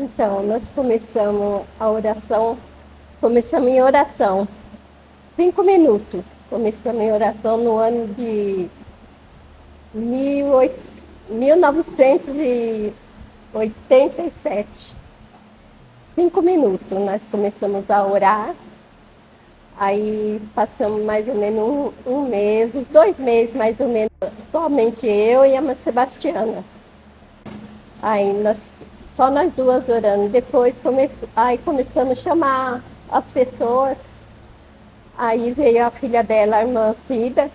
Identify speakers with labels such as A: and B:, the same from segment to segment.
A: Então, nós começamos a oração, começamos em oração, 5 minutos. Começamos em oração no ano de 1987. 5 minutos, nós começamos a orar. Aí passamos mais ou menos um mês, uns 2 meses mais ou menos, somente eu e a Mãe Sebastiana. Aí só nós duas orando. Depois aí começamos a chamar as pessoas. Aí veio a filha dela, a irmã Cida.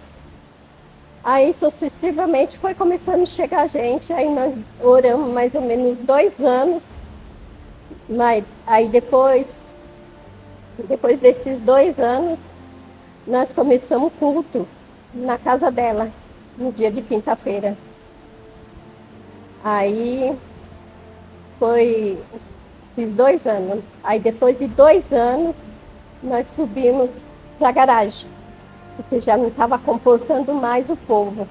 A: Aí sucessivamente foi começando a chegar gente. Aí nós oramos mais ou menos 2 anos. Mas aí depois desses 2 anos, nós começamos o culto na casa dela, no dia de quinta-feira. Aí foi esses 2 anos. Aí depois de 2 anos, nós subimos para a garagem, porque já não estava comportando mais o povo.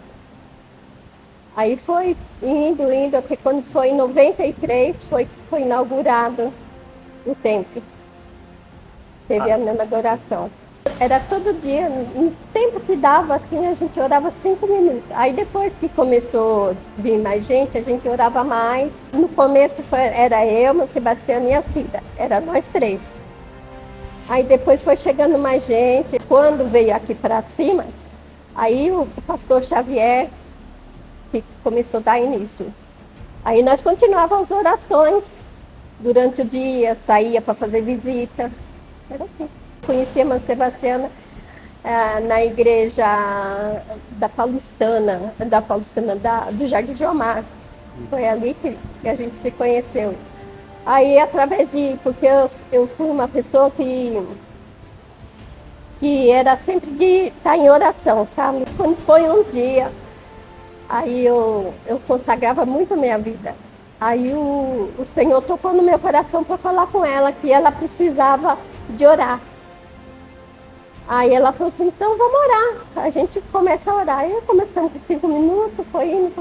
A: Aí foi indo, até quando foi em 93, foi inaugurado o templo. Teve a inauguração. Era todo dia, no tempo que dava, assim, a gente orava 5 minutos. Aí depois que começou a vir mais gente, a gente orava mais. No começo era eu, o Sebastião e a Cida, era nós três. Aí depois foi chegando mais gente. Quando veio aqui para cima, aí o pastor Xavier que começou a dar início. Aí nós continuávamos as orações durante o dia, saía para fazer visita. Era assim. Conheci a irmã Sebastiana na igreja do Jardim Jomar. Foi ali que a gente se conheceu. Aí, porque eu fui uma pessoa que era sempre de estar em oração, sabe? Quando foi um dia, aí eu consagrava muito a minha vida. Aí o Senhor tocou no meu coração para falar com ela que ela precisava de orar. Aí ela falou assim, então vamos orar. A gente começa a orar. Aí começamos com 5 minutos, foi indo.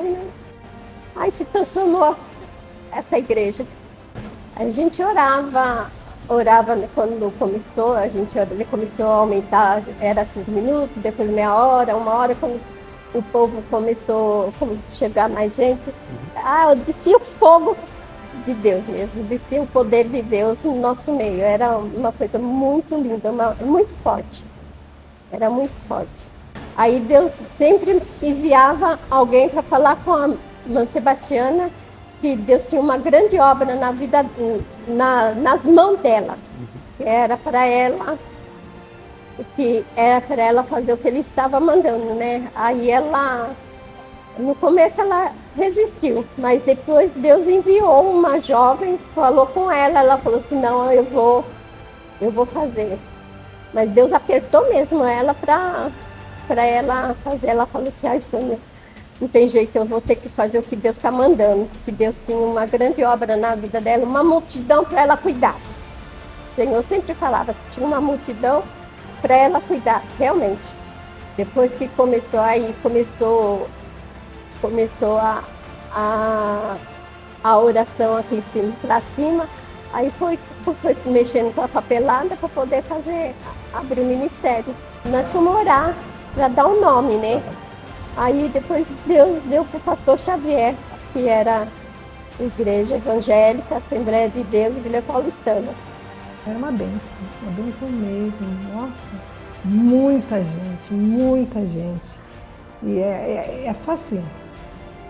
A: Aí se transformou essa igreja. A gente orava quando começou, ele começou a aumentar, era 5 minutos, depois meia hora, 1 hora, quando o povo começou a chegar mais gente. Descia o fogo de Deus mesmo, descia o poder de Deus no nosso meio. Era uma coisa muito linda, muito forte. Era muito forte. Aí Deus sempre enviava alguém para falar com a irmã Sebastiana que Deus tinha uma grande obra na vida, nas mãos dela. Que era para ela fazer o que ele estava mandando, né? Aí no começo ela resistiu, mas depois Deus enviou uma jovem, falou com ela falou assim, não, eu vou fazer. Mas Deus apertou mesmo ela para ela fazer. Ela falou assim, Sônia, não tem jeito, eu vou ter que fazer o que Deus está mandando. Porque Deus tinha uma grande obra na vida dela, uma multidão para ela cuidar. O Senhor sempre falava que tinha uma multidão para ela cuidar, realmente. Depois que começou a oração aqui em cima, para cima, aí foi mexendo com a papelada para poder abrir o ministério. Nós fomos orar para dar um nome, né? Aí depois Deus deu para o pastor Xavier, que era Igreja Evangélica, Assembleia de Deus, Vila Paulistana.
B: Era uma bênção mesmo, nossa, muita gente. E é só assim.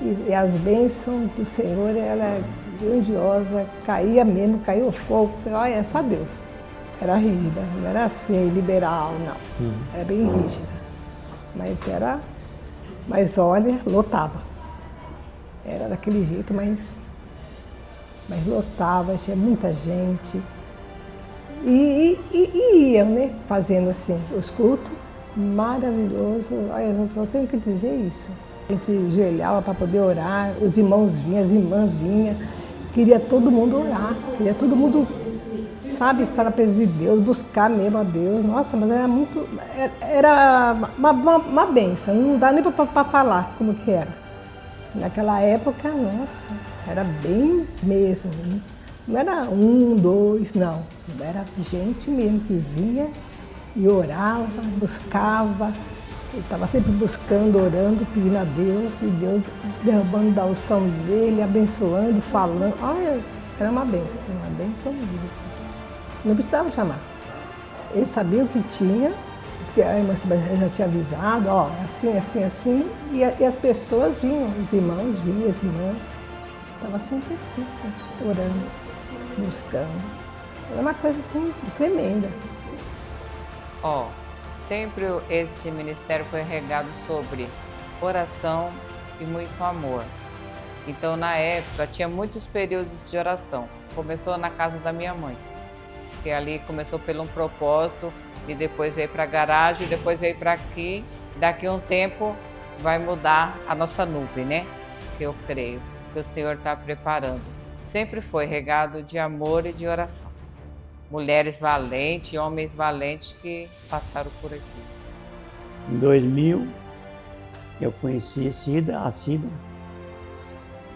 B: E as bênçãos do Senhor, ela é grandiosa, caía mesmo, caiu o fogo, olha, é só Deus. Era rígida, não era assim, liberal, não. Era bem rígida. Mas olha, lotava. Era daquele jeito, mas lotava, tinha muita gente. E iam, né, fazendo assim, os cultos, maravilhoso. Olha, eu só tenho que dizer isso. A gente ajoelhava para poder orar, os irmãos vinham, as irmãs vinham, queria todo mundo orar, queria todo mundo, sabe, estar na presença de Deus, buscar mesmo a Deus. Nossa, mas era uma bênção, não dá nem para falar como que era. Naquela época, nossa, era bem mesmo, Não era um, dois, não. Era gente mesmo que vinha e orava, buscava. Ele estava sempre buscando, orando, pedindo a Deus, e Deus derrubando da unção dele, abençoando, falando. Olha, era uma bênção mesmo. Não precisava chamar. Eles sabiam o que tinha, porque a irmã Sebastiana já tinha avisado, ó, assim, assim, assim, e as pessoas vinham, os irmãos vinham, as irmãs. Estava sempre assim, orando, buscando. Era uma coisa assim, tremenda.
C: Ó, sempre esse ministério foi regado sobre oração e muito amor. Então, na época, tinha muitos períodos de oração. Começou na casa da minha mãe, que ali começou por um propósito, e depois veio para a garagem, depois veio para aqui. Daqui a um tempo vai mudar a nossa nuvem, né? Que eu creio que o Senhor está preparando. Sempre foi regado de amor e de oração. Mulheres valentes, homens valentes que passaram por aqui.
D: Em 2000, eu conheci a Cida,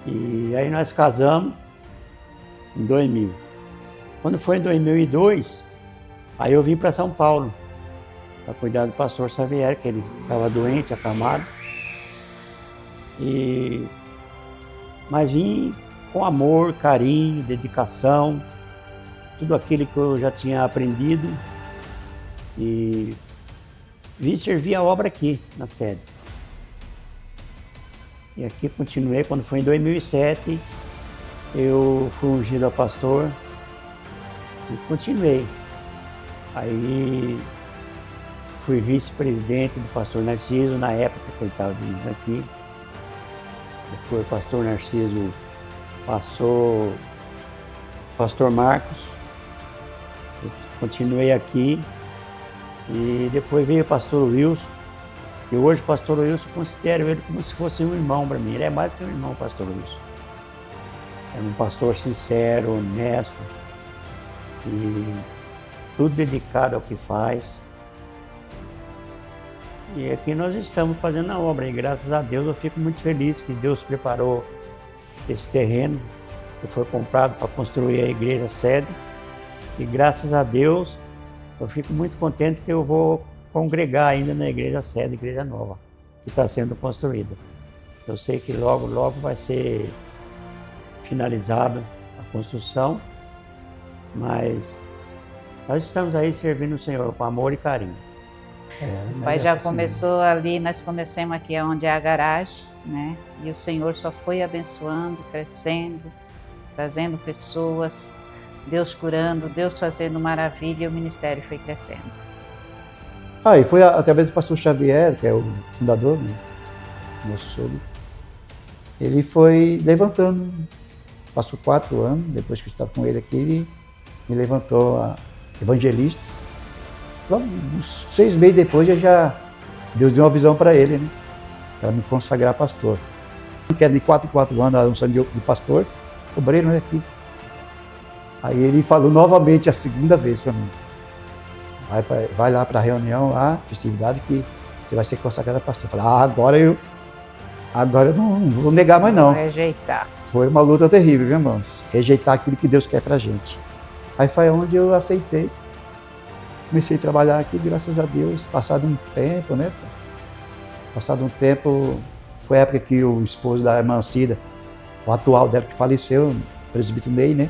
D: e aí nós casamos em 2000. Quando foi em 2002, aí eu vim para São Paulo, para cuidar do pastor Xavier, que ele estava doente, acamado. Mas vim com amor, carinho, dedicação, tudo aquilo que eu já tinha aprendido, e vim servir a obra aqui, na sede. E aqui continuei. Quando foi em 2007, eu fui ungido a pastor e continuei. Aí fui vice-presidente do pastor Narciso, na época que ele estava vindo aqui. Depois o pastor Narciso passou o pastor Marcos. Eu continuei aqui. E depois veio o pastor Wilson. E hoje o pastor Wilson, eu considero ele como se fosse um irmão para mim. Ele é mais que um irmão, o pastor Wilson. É um pastor sincero, honesto, e tudo dedicado ao que faz. E aqui nós estamos fazendo a obra, e graças a Deus eu fico muito feliz que Deus preparou esse terreno que foi comprado para construir a igreja sede. E graças a Deus eu fico muito contente que eu vou congregar ainda na igreja sede, igreja nova, que está sendo construída. Eu sei que logo, logo vai ser finalizado a construção, mas nós estamos aí servindo o Senhor com amor e carinho.
E: O pai já começou ali, nós começamos aqui onde é a garagem, né? E o Senhor só foi abençoando, crescendo, trazendo pessoas, Deus curando, Deus fazendo maravilha, e o ministério foi crescendo.
F: E foi através do pastor Xavier, que é o fundador, né? Nosso sogro. Ele foi levantando, passou 4 anos, depois que eu estava com ele aqui, ele me levantou a evangelista. Logo, uns 6 meses depois, Deus deu uma visão para ele, né? Para me consagrar pastor. Que é de 4 em 4 anos, a unção de pastor, obreiro, né? Aqui. Aí ele falou novamente a segunda vez para mim. Vai lá para a reunião, lá, festividade, que você vai ser consagrado pastor. Eu falei, agora eu não vou negar mais não.
E: Rejeitar.
F: Foi uma luta terrível, viu, irmãos? Rejeitar aquilo que Deus quer pra gente. Aí foi onde eu aceitei. Comecei a trabalhar aqui, graças a Deus. Passado um tempo, né? Passado um tempo, foi a época que o esposo da irmã Cida, o atual dela que faleceu, o presbítero Ney, né?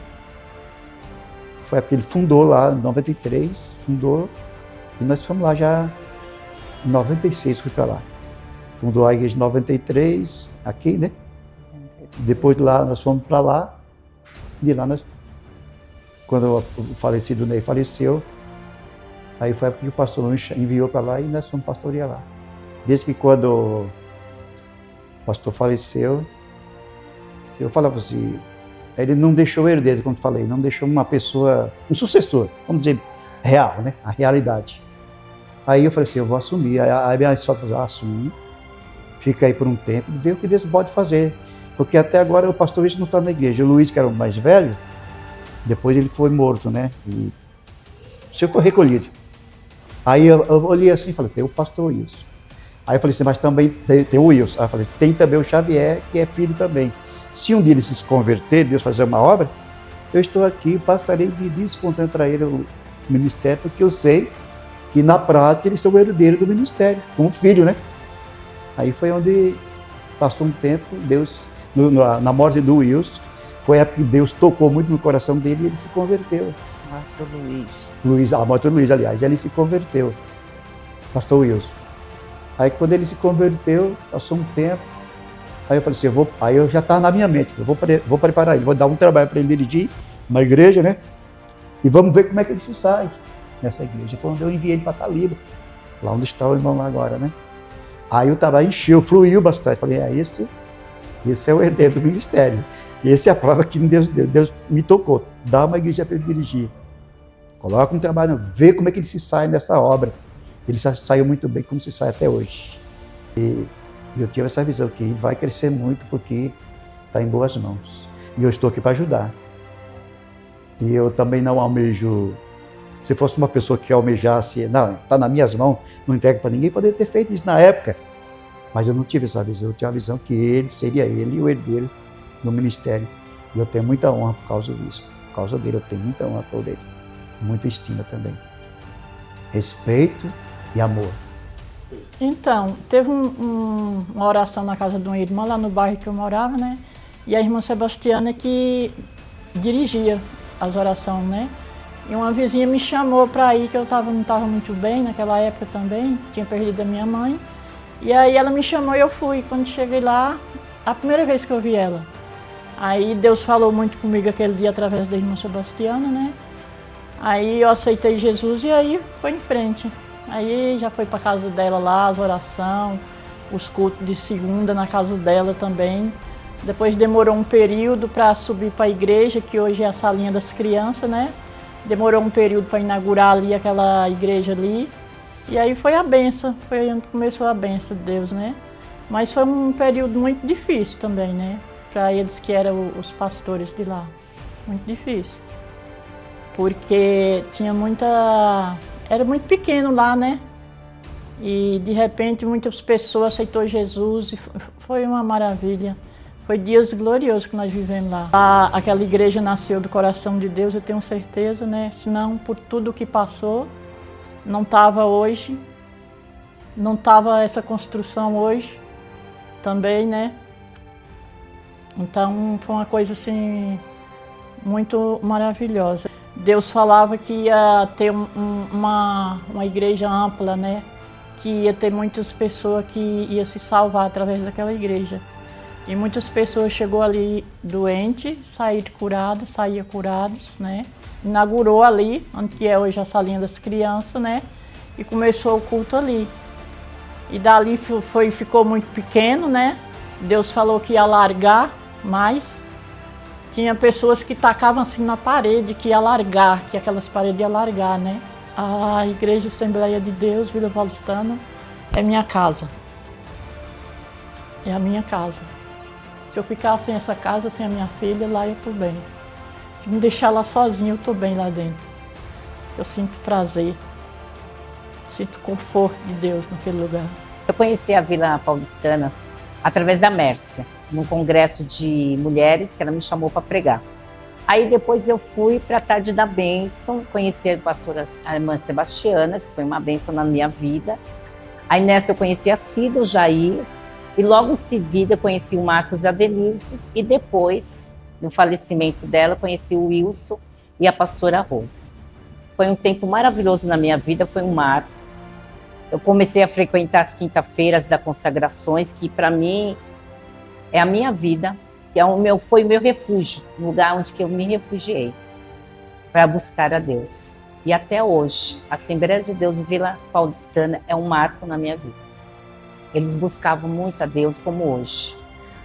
F: Foi a época que ele fundou lá, em 93, e nós fomos lá já em 96, fui para lá. Fundou a igreja em 93, aqui, né? Depois de lá, nós fomos para lá, de lá quando o falecido Ney faleceu, aí foi a época que o pastor nos enviou para lá e nós fomos pastorear lá. Desde que quando o pastor faleceu, eu falava assim, ele não deixou o herdeiro, como eu falei, não deixou uma pessoa, um sucessor, vamos dizer, real, né? A realidade. Aí eu falei assim, eu vou assumir. Aí a minha sogra falou, assume, fica aí por um tempo e vê o que Deus pode fazer. Porque até agora o pastor Wilson não está na igreja. O Luiz, que era o mais velho, depois ele foi morto, né? E o senhor foi recolhido. Aí eu olhei assim e falei, tem o pastor Wilson. Aí eu falei assim, mas também tem o Wilson. Aí eu falei, tem também o Xavier, que é filho também. Se um dia ele se converter, Deus fazer uma obra, eu estou aqui, passarei de dias contando para ele o ministério, porque eu sei que na prática eles são o herdeiro do ministério, como filho, né? Aí foi onde passou um tempo, Deus, na morte do Wilson, foi a que Deus tocou muito no coração dele e ele se converteu.
E: Pastor Luiz.
F: A morte do Luiz, aliás, ele se converteu, pastor Wilson. Aí quando ele se converteu, passou um tempo, aí eu falei assim, aí eu já estava na minha mente, vou preparar ele, vou dar um trabalho para ele dirigir uma igreja, né? E vamos ver como é que ele se sai nessa igreja. Foi onde eu enviei ele para Taliba, lá onde está o irmão lá agora, né? Aí o trabalho encheu, fluiu bastante. Falei, esse é o herdeiro do ministério. Essa é a prova que Deus me tocou. Dá uma igreja para ele dirigir. Coloca um trabalho, vê como é que ele se sai nessa obra. Ele saiu muito bem, como se sai até hoje. E eu tive essa visão que ele vai crescer muito porque está em boas mãos. E eu estou aqui para ajudar. E eu também não almejo, se fosse uma pessoa que almejasse, não, está nas minhas mãos, não entrego para ninguém, poderia ter feito isso na época. Mas eu não tive essa visão, eu tinha a visão que ele seria o herdeiro do ministério. E eu tenho muita honra por causa disso. Por causa dele, eu tenho muita honra por ele. Muita estima também. Respeito e amor.
G: Então, teve uma oração na casa de uma irmã lá no bairro que eu morava, né? E a irmã Sebastiana que dirigia as orações, né? E uma vizinha me chamou para ir, que eu não estava muito bem naquela época também, tinha perdido a minha mãe. E aí ela me chamou e eu fui. Quando cheguei lá, a primeira vez que eu vi ela. Aí Deus falou muito comigo aquele dia através da irmã Sebastiana, né? Aí eu aceitei Jesus e aí foi em frente. Aí já foi para casa dela lá, as orações, os cultos de segunda na casa dela também. Depois demorou um período para subir para a igreja, que hoje é a salinha das crianças, né? Demorou um período para inaugurar ali aquela igreja ali. E aí foi a benção, foi onde começou a benção de Deus, né? Mas foi um período muito difícil também, né? Para eles que eram os pastores de lá. Muito difícil. Porque tinha era muito pequeno lá, né? E de repente muitas pessoas aceitou Jesus e foi uma maravilha. Foi dias gloriosos que nós vivemos lá. Aquela igreja nasceu do coração de Deus, eu tenho certeza, né? Senão, por tudo que passou, não estava hoje, não estava essa construção hoje também, né? Então, foi uma coisa assim, muito maravilhosa. Deus falava que ia ter uma igreja ampla, né? Que ia ter muitas pessoas que iam se salvar através daquela igreja. E muitas pessoas chegou ali doente, saíram curados, né? Inaugurou ali, onde é hoje a salinha das crianças, né? E começou o culto ali. E dali ficou muito pequeno, né? Deus falou que ia alargar mais. Tinha pessoas que tacavam assim na parede, que ia alargar, que aquelas paredes iam alargar, né? A Igreja Assembleia de Deus, Vila Paulistana, é minha casa. É a minha casa. Se eu ficar sem essa casa, sem a minha filha, lá eu estou bem. Se me deixar lá sozinha, eu estou bem lá dentro. Eu sinto prazer, sinto conforto de Deus naquele lugar.
H: Eu conheci a Vila Paulistana através da Mércia, num congresso de mulheres que ela me chamou para pregar. Aí depois eu fui para a Tarde da Bênção, conheci a pastora, a irmã Sebastiana, que foi uma bênção na minha vida. Aí nessa eu conheci a Cida, o Jair, e logo em seguida conheci o Marcos e a Denise, e depois, no falecimento dela, conheci o Wilson e a pastora Rose. Foi um tempo maravilhoso na minha vida, foi um marco. Eu comecei a frequentar as quinta-feiras das consagrações, que para mim é a minha vida, que foi o meu refúgio, o lugar onde que eu me refugiei para buscar a Deus. E até hoje, a Assembleia de Deus Vila Paulistana é um marco na minha vida. Eles buscavam muito a Deus como hoje.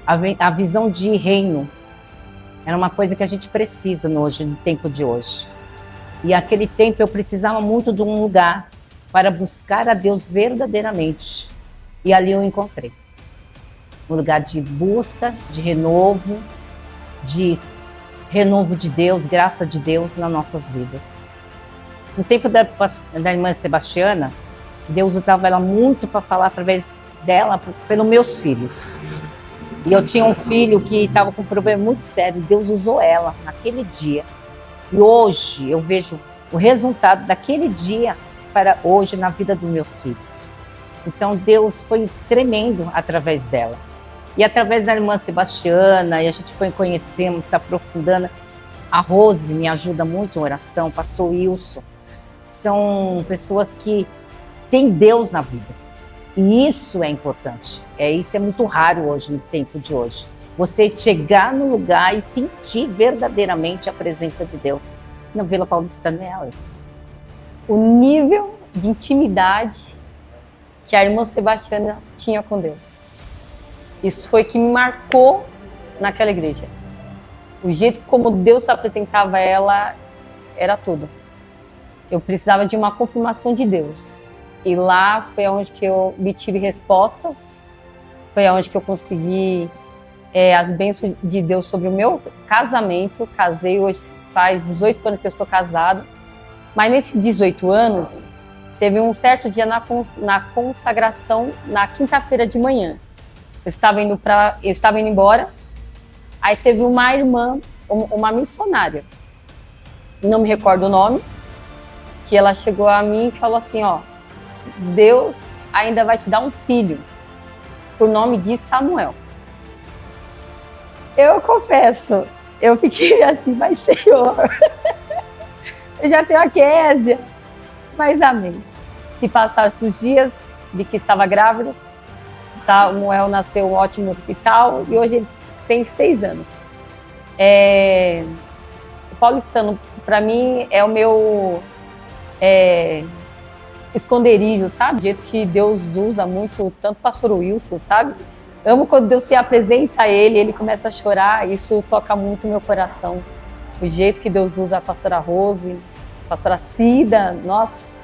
H: A visão de reino era uma coisa que a gente precisa hoje, no tempo de hoje. E aquele tempo eu precisava muito de um lugar para buscar a Deus verdadeiramente. E ali eu encontrei. Um lugar de busca, de renovo de Deus, graça de Deus nas nossas vidas. No tempo da irmã Sebastiana, Deus usava ela muito para falar através dela pelos meus filhos. E eu tinha um filho que estava com um problema muito sério. Deus usou ela naquele dia. E hoje eu vejo o resultado daquele dia para hoje na vida dos meus filhos. Então Deus foi tremendo através dela. E através da irmã Sebastiana, e a gente foi conhecendo, se aprofundando. A Rose me ajuda muito em oração, o pastor Wilson. São pessoas que têm Deus na vida. E isso é importante. Isso é muito raro hoje, no tempo de hoje. Você chegar no lugar e sentir verdadeiramente a presença de Deus. Na Vila Paulistana é ela.
I: O nível de intimidade que a irmã Sebastiana tinha com Deus. Isso foi que me marcou naquela igreja. O jeito como Deus apresentava ela era tudo. Eu precisava de uma confirmação de Deus. E lá foi onde que eu obtive respostas, foi onde que eu consegui as bênçãos de Deus sobre o meu casamento. Casei, hoje faz 18 anos que eu estou casada. Mas nesses 18 anos, teve um certo dia na consagração, na quinta-feira de manhã. Eu estava indo embora, aí teve uma irmã, uma missionária, não me recordo o nome, que ela chegou a mim e falou assim, ó, Deus ainda vai te dar um filho, por nome de Samuel. Eu confesso, eu fiquei assim, mas Senhor, eu já tenho a Késia, mas amém. Se passaram-se os dias de que estava grávida, Samuel nasceu em um ótimo hospital e hoje ele tem 6 anos. O paulistano, para mim, é o meu esconderijo, sabe? Do jeito que Deus usa muito, tanto o pastor Wilson, sabe? Amo quando Deus se apresenta a ele começa a chorar, isso toca muito o meu coração. O jeito que Deus usa a pastora Rose, a pastora Cida, nossa,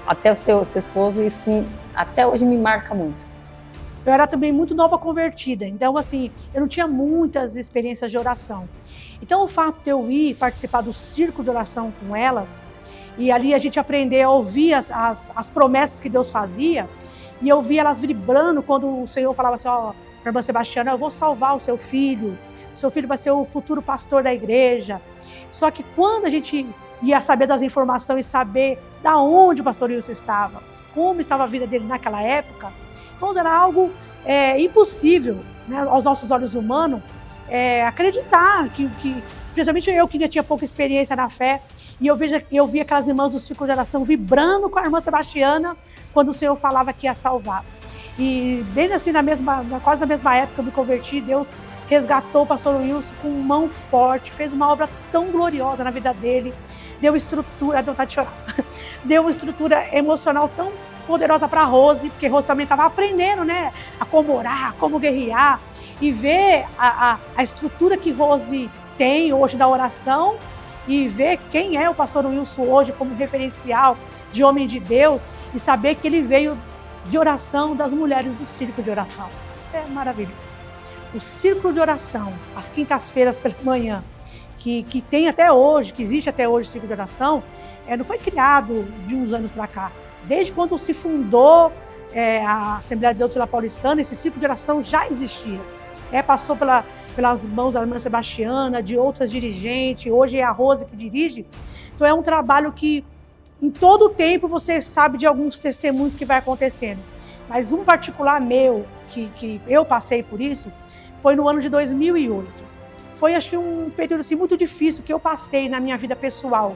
I: até o seu esposo, isso até hoje me marca muito.
J: Eu era também muito nova convertida, então assim, eu não tinha muitas experiências de oração. Então o fato de eu ir participar do círculo de oração com elas, e ali a gente aprender a ouvir as promessas que Deus fazia, e eu via elas vibrando quando o Senhor falava assim, ó, para a irmã Sebastiana, eu vou salvar o seu filho vai ser o futuro pastor da igreja. Só que quando a gente ia saber das informações e saber da onde o pastor Wilson estava, como estava a vida dele naquela época, então era algo impossível, né, aos nossos olhos humanos, acreditar que principalmente eu que ainda tinha pouca experiência na fé, e eu via aquelas irmãs do círculo de oração vibrando com a irmã Sebastiana quando o Senhor falava que ia salvar. E bem assim, quase na mesma época eu me converti, Deus resgatou o pastor Wilson com mão forte, fez uma obra tão gloriosa na vida dele, deu estrutura, deu uma estrutura emocional tão poderosa para Rose, porque Rose também estava aprendendo, né, a como orar, como guerrear, e ver a estrutura que Rose tem hoje da oração, e ver quem é o pastor Wilson hoje como referencial de homem de Deus, e saber que ele veio de oração das mulheres do círculo de oração. Isso é maravilhoso. O círculo de oração, às quintas-feiras pela manhã, que tem até hoje, que existe até hoje o círculo de oração, não foi criado de uns anos para cá. Desde quando se fundou a Assembleia de Deus Vila Paulistana, esse círculo de oração já existia. Passou pelas mãos da irmã Sebastiana, de outras dirigentes, hoje é a Rose que dirige. Então é um trabalho que, em todo o tempo, você sabe de alguns testemunhos que vai acontecendo. Mas um particular meu, que eu passei por isso, foi no ano de 2008. Foi, acho que, um período assim, muito difícil que eu passei na minha vida pessoal,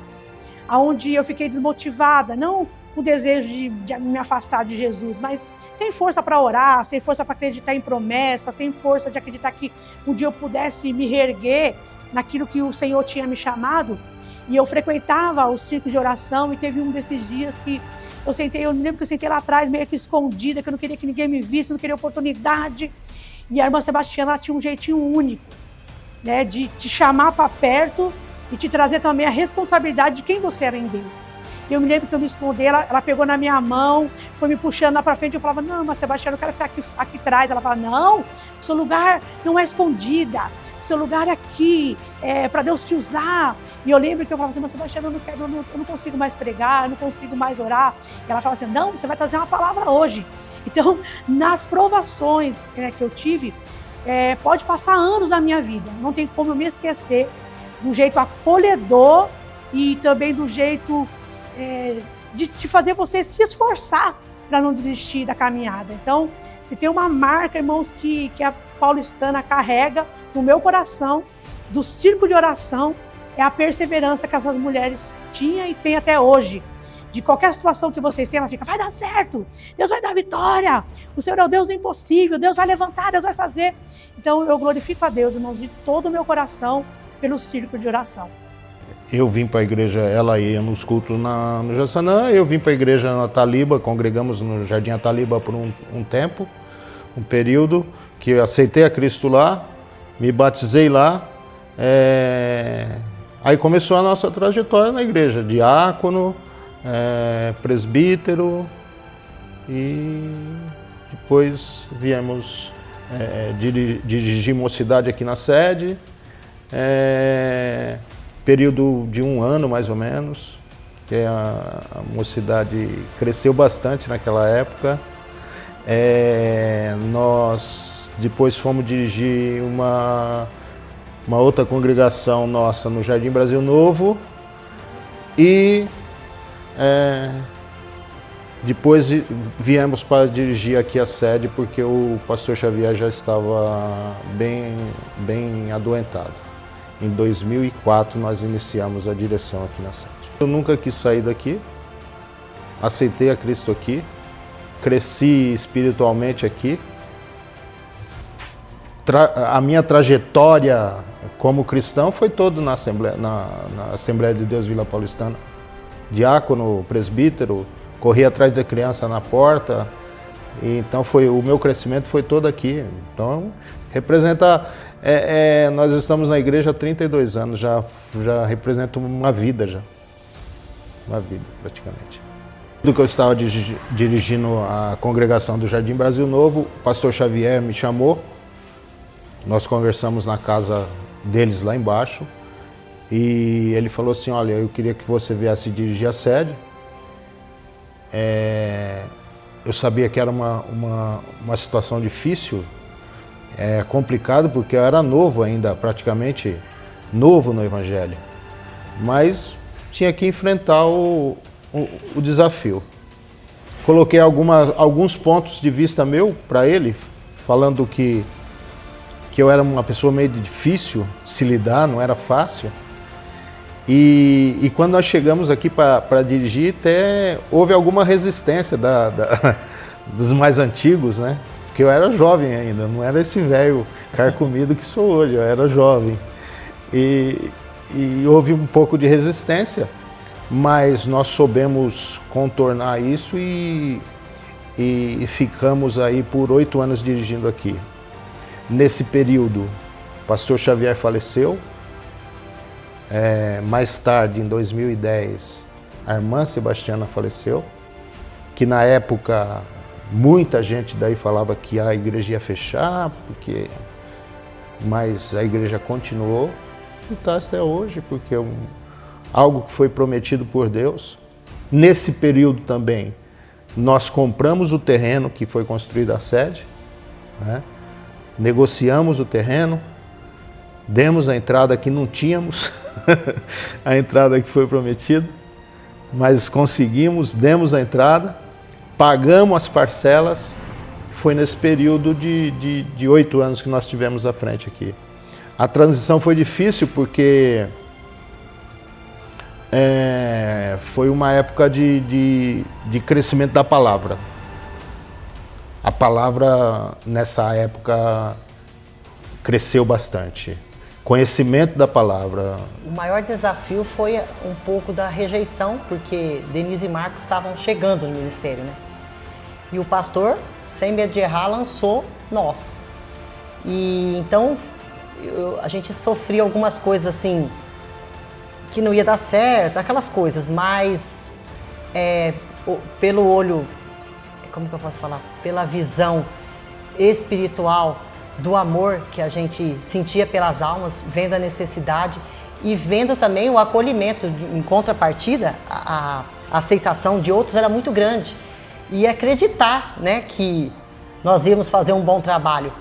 J: onde eu fiquei desmotivada, não com o desejo de me afastar de Jesus, mas sem força para orar, sem força para acreditar em promessa, sem força de acreditar que um dia eu pudesse me reerguer naquilo que o Senhor tinha me chamado. E eu frequentava o círculo de oração, e teve um desses dias que eu me lembro que eu sentei lá atrás, meio que escondida, que eu não queria que ninguém me visse, não queria oportunidade. E a irmã Sebastiana, ela tinha um jeitinho único, né, de te chamar para perto e te trazer também a responsabilidade de quem você era em Deus. Eu me lembro que eu me escondi, ela pegou na minha mão, foi me puxando lá para frente, eu falava, não, irmã Sebastiana, eu quero ficar aqui atrás. Ela falava, não, seu lugar não é escondida, seu lugar é aqui, para Deus te usar. E eu lembro que eu falava assim, mas Sebastiana, eu não consigo mais pregar, eu não consigo mais orar. E ela falava assim, não, você vai trazer uma palavra hoje. Então, nas provações que eu tive, pode passar anos na minha vida, não tem como eu me esquecer do jeito acolhedor e também do jeito de fazer você se esforçar para não desistir da caminhada. Então, se tem uma marca, irmãos, que a paulistana carrega no meu coração, do círculo de oração, é a perseverança que essas mulheres tinham e têm até hoje. De qualquer situação que vocês têm, ela fica, vai dar certo, Deus vai dar vitória, o Senhor é o Deus do impossível, Deus vai levantar, Deus vai fazer. Então eu glorifico a Deus, irmãos, de todo o meu coração, pelo círculo de oração.
K: Eu vim para a igreja, ela ia nos cultos no Jaçanã, eu vim para a igreja na Taliba, congregamos no Jardim Ataliba por um tempo, um período, que eu aceitei a Cristo lá, me batizei lá, aí começou a nossa trajetória na igreja, diácono, presbítero, e depois viemos dirigir mocidade aqui na sede, período de 1 ano mais ou menos, que a mocidade cresceu bastante naquela época. Nós depois fomos dirigir uma outra congregação nossa no Jardim Brasil Novo e depois viemos para dirigir aqui a sede porque o pastor Xavier já estava bem adoentado. Em 2004 nós iniciamos a direção aqui na sede. Eu nunca quis sair daqui, aceitei a Cristo aqui, cresci espiritualmente aqui. A minha trajetória como cristão foi toda na Assembleia de Deus Vila Paulistana. Diácono, presbítero, corri atrás da criança na porta, e então o meu crescimento foi todo aqui. Então representa, nós estamos na igreja há 32 anos, já representa uma vida praticamente. Do que eu estava dirigindo a congregação do Jardim Brasil Novo, o pastor Xavier me chamou, nós conversamos na casa deles lá embaixo, e ele falou assim, olha, eu queria que você viesse dirigir a sede. Eu sabia que era uma situação difícil, complicado, porque eu era novo ainda, praticamente novo no Evangelho, mas tinha que enfrentar o desafio. Coloquei alguns pontos de vista meu para ele, falando que eu era uma pessoa meio difícil se lidar, não era fácil. E quando nós chegamos aqui para dirigir, até houve alguma resistência dos mais antigos, né? Porque eu era jovem ainda, não era esse velho carcomido que sou hoje, eu era jovem. E houve um pouco de resistência, mas nós soubemos contornar isso e ficamos aí por 8 anos dirigindo aqui. Nesse período, o pastor Xavier faleceu. Mais tarde, em 2010, a irmã Sebastiana faleceu, que na época muita gente daí falava que a igreja ia fechar, mas a igreja continuou e está até hoje, porque algo que foi prometido por Deus. Nesse período também, nós compramos o terreno que foi construída a sede, né? Negociamos o terreno, demos a entrada que não tínhamos, a entrada que foi prometida, mas conseguimos, demos a entrada, pagamos as parcelas. Foi nesse período de 8 anos que nós tivemos à frente aqui. A transição foi difícil porque foi uma época de crescimento da palavra. A palavra nessa época cresceu bastante. Conhecimento da palavra.
L: O maior desafio foi um pouco da rejeição, porque Denise e Marcos estavam chegando no ministério, né? E o pastor, sem medo de errar, lançou nós. E então a gente sofria algumas coisas assim, que não ia dar certo, aquelas coisas, mas pelo olho, como que eu posso falar? Pela visão espiritual do amor que a gente sentia pelas almas, vendo a necessidade e vendo também o acolhimento, em contrapartida, a aceitação de outros era muito grande. E acreditar, né, que nós íamos fazer um bom trabalho.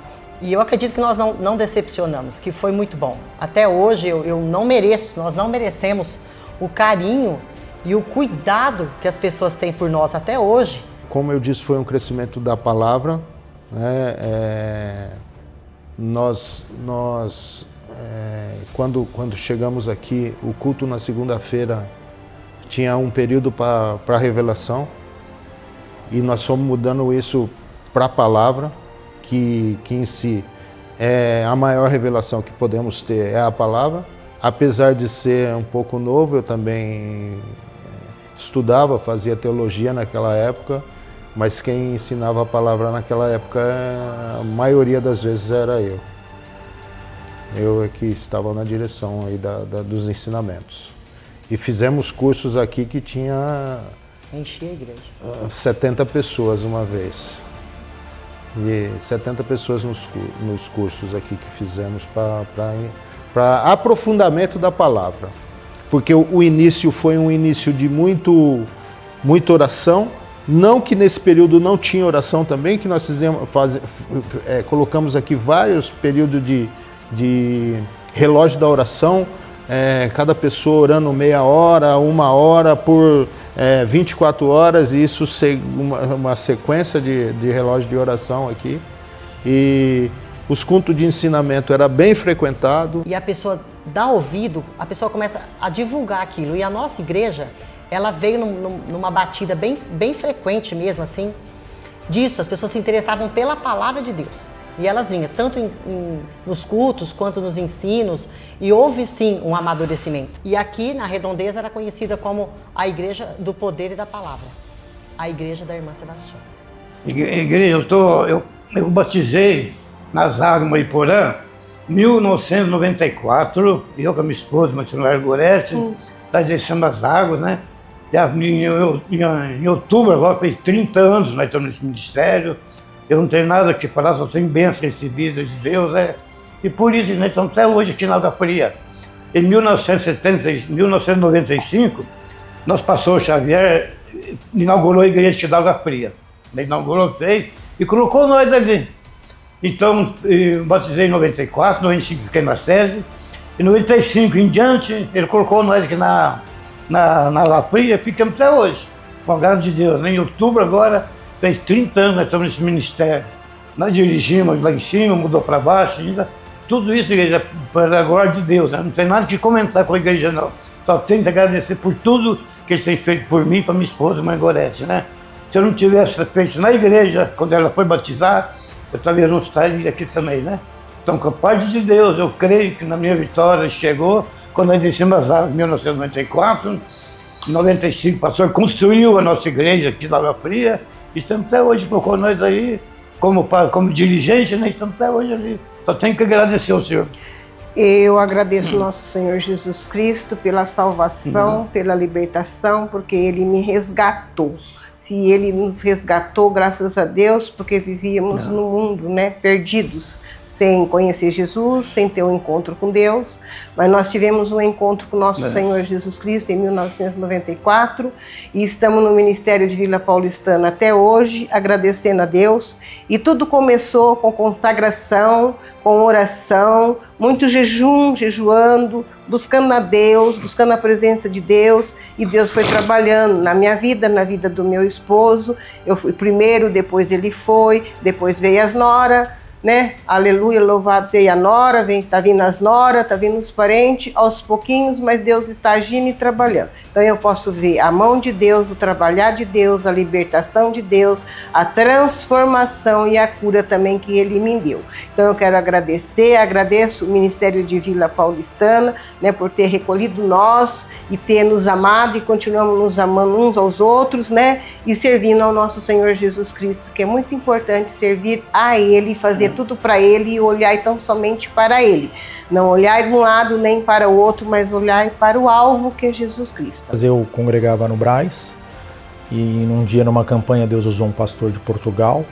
L: E eu acredito que nós não decepcionamos, que foi muito bom. Até hoje eu não mereço, nós não merecemos o carinho e o cuidado que as pessoas têm por nós até hoje.
K: Como eu disse, foi um crescimento da palavra, né? Quando chegamos aqui, o culto na segunda-feira tinha um período para revelação, e nós fomos mudando isso para a palavra, que em si é a maior revelação que podemos ter, é a palavra. Apesar de ser um pouco novo, eu também estudava, fazia teologia naquela época, mas quem ensinava a palavra naquela época, a maioria das vezes era eu. Eu é que estava na direção aí dos ensinamentos. E fizemos cursos aqui que tinha...
L: Enchia a igreja.
K: 70 pessoas uma vez. E 70 pessoas nos cursos aqui que fizemos para aprofundamento da palavra. Porque o início foi um início de muita oração. Não que nesse período não tinha oração também, que nós colocamos aqui vários períodos de relógio da oração, cada pessoa orando meia hora, 1 hora por 24 horas, e isso uma sequência de relógio de oração aqui. E os cultos de ensinamento era bem frequentado.
L: E a pessoa dá ouvido, a pessoa começa a divulgar aquilo. E a nossa igreja, ela veio numa batida bem frequente mesmo, assim, disso. As pessoas se interessavam pela palavra de Deus. E elas vinham tanto nos cultos quanto nos ensinos, e houve sim um amadurecimento. E aqui na Redondeza era conhecida como a Igreja do Poder e da Palavra, a Igreja da Irmã Sebastiana.
M: Igreja, eu batizei nas águas Mariporã em 1994, eu com a minha esposa, Marcelo Goretti, nós descemos as águas, né? Em outubro agora fez 30 anos nós estamos nesse ministério. Eu não tenho nada que falar, só tenho bênçãos recebidas de Deus, E por isso nós estamos até hoje aqui na Água Fria. Em 1995, nós pastor Xavier inaugurou a igreja aqui da Água Fria. Ele inaugurou, fez e colocou nós ali. Então, eu batizei em 94, 95 fiquei na sede. Em 95 em diante, ele colocou nós aqui na Água Fria, ficamos até hoje. Com a graça de Deus, Em outubro agora, fez 30 anos nós estamos nesse ministério. Nós dirigimos lá em cima, mudou para baixo ainda. Tudo isso, igreja, para a glória de Deus. Não tem nada que comentar com a igreja, não. Só tenho que agradecer por tudo que eles têm feito por mim e para minha esposa, Mãe Gorete, Se eu não tivesse feito na igreja, quando ela foi batizar, eu talvez não estaria aqui também, Então, com a parte de Deus, eu creio que na minha vitória chegou quando nós descemos as águas em 1994. Em 95, o pastor construiu a nossa igreja aqui na Água Fria. E estamos até hoje, colocou nós aí como dirigente, Estamos até hoje ali. Só tenho que agradecer ao Senhor.
N: Eu agradeço ao nosso Senhor Jesus Cristo pela salvação, pela libertação, porque Ele me resgatou. Se Ele nos resgatou, graças a Deus, porque vivíamos no mundo, perdidos, sem conhecer Jesus, sem ter um encontro com Deus, mas nós tivemos um encontro com nosso Senhor Jesus Cristo em 1994 e estamos no Ministério de Vila Paulistana até hoje, agradecendo a Deus, e tudo começou com consagração, com oração, muito jejuando, buscando a Deus, buscando a presença de Deus, e Deus foi trabalhando na minha vida, na vida do meu esposo. Eu fui primeiro, depois ele foi, depois veio as noras, Aleluia, louvado veio a nora, tá vindo as noras, tá vindo os parentes, aos pouquinhos, mas Deus está agindo e trabalhando. Então eu posso ver a mão de Deus, o trabalhar de Deus, a libertação de Deus, a transformação e a cura também que Ele me deu. Então eu quero agradeço o Ministério de Vila Paulistana, por ter recolhido nós e ter nos amado, e continuamos nos amando uns aos outros, e servindo ao nosso Senhor Jesus Cristo, que é muito importante servir a Ele, fazer tudo para Ele e olhar então somente para Ele. Não olhar de um lado nem para o outro, mas olhar para o alvo, que é Jesus Cristo.
O: Eu congregava no Brás e num dia, numa campanha, Deus usou um pastor de Portugal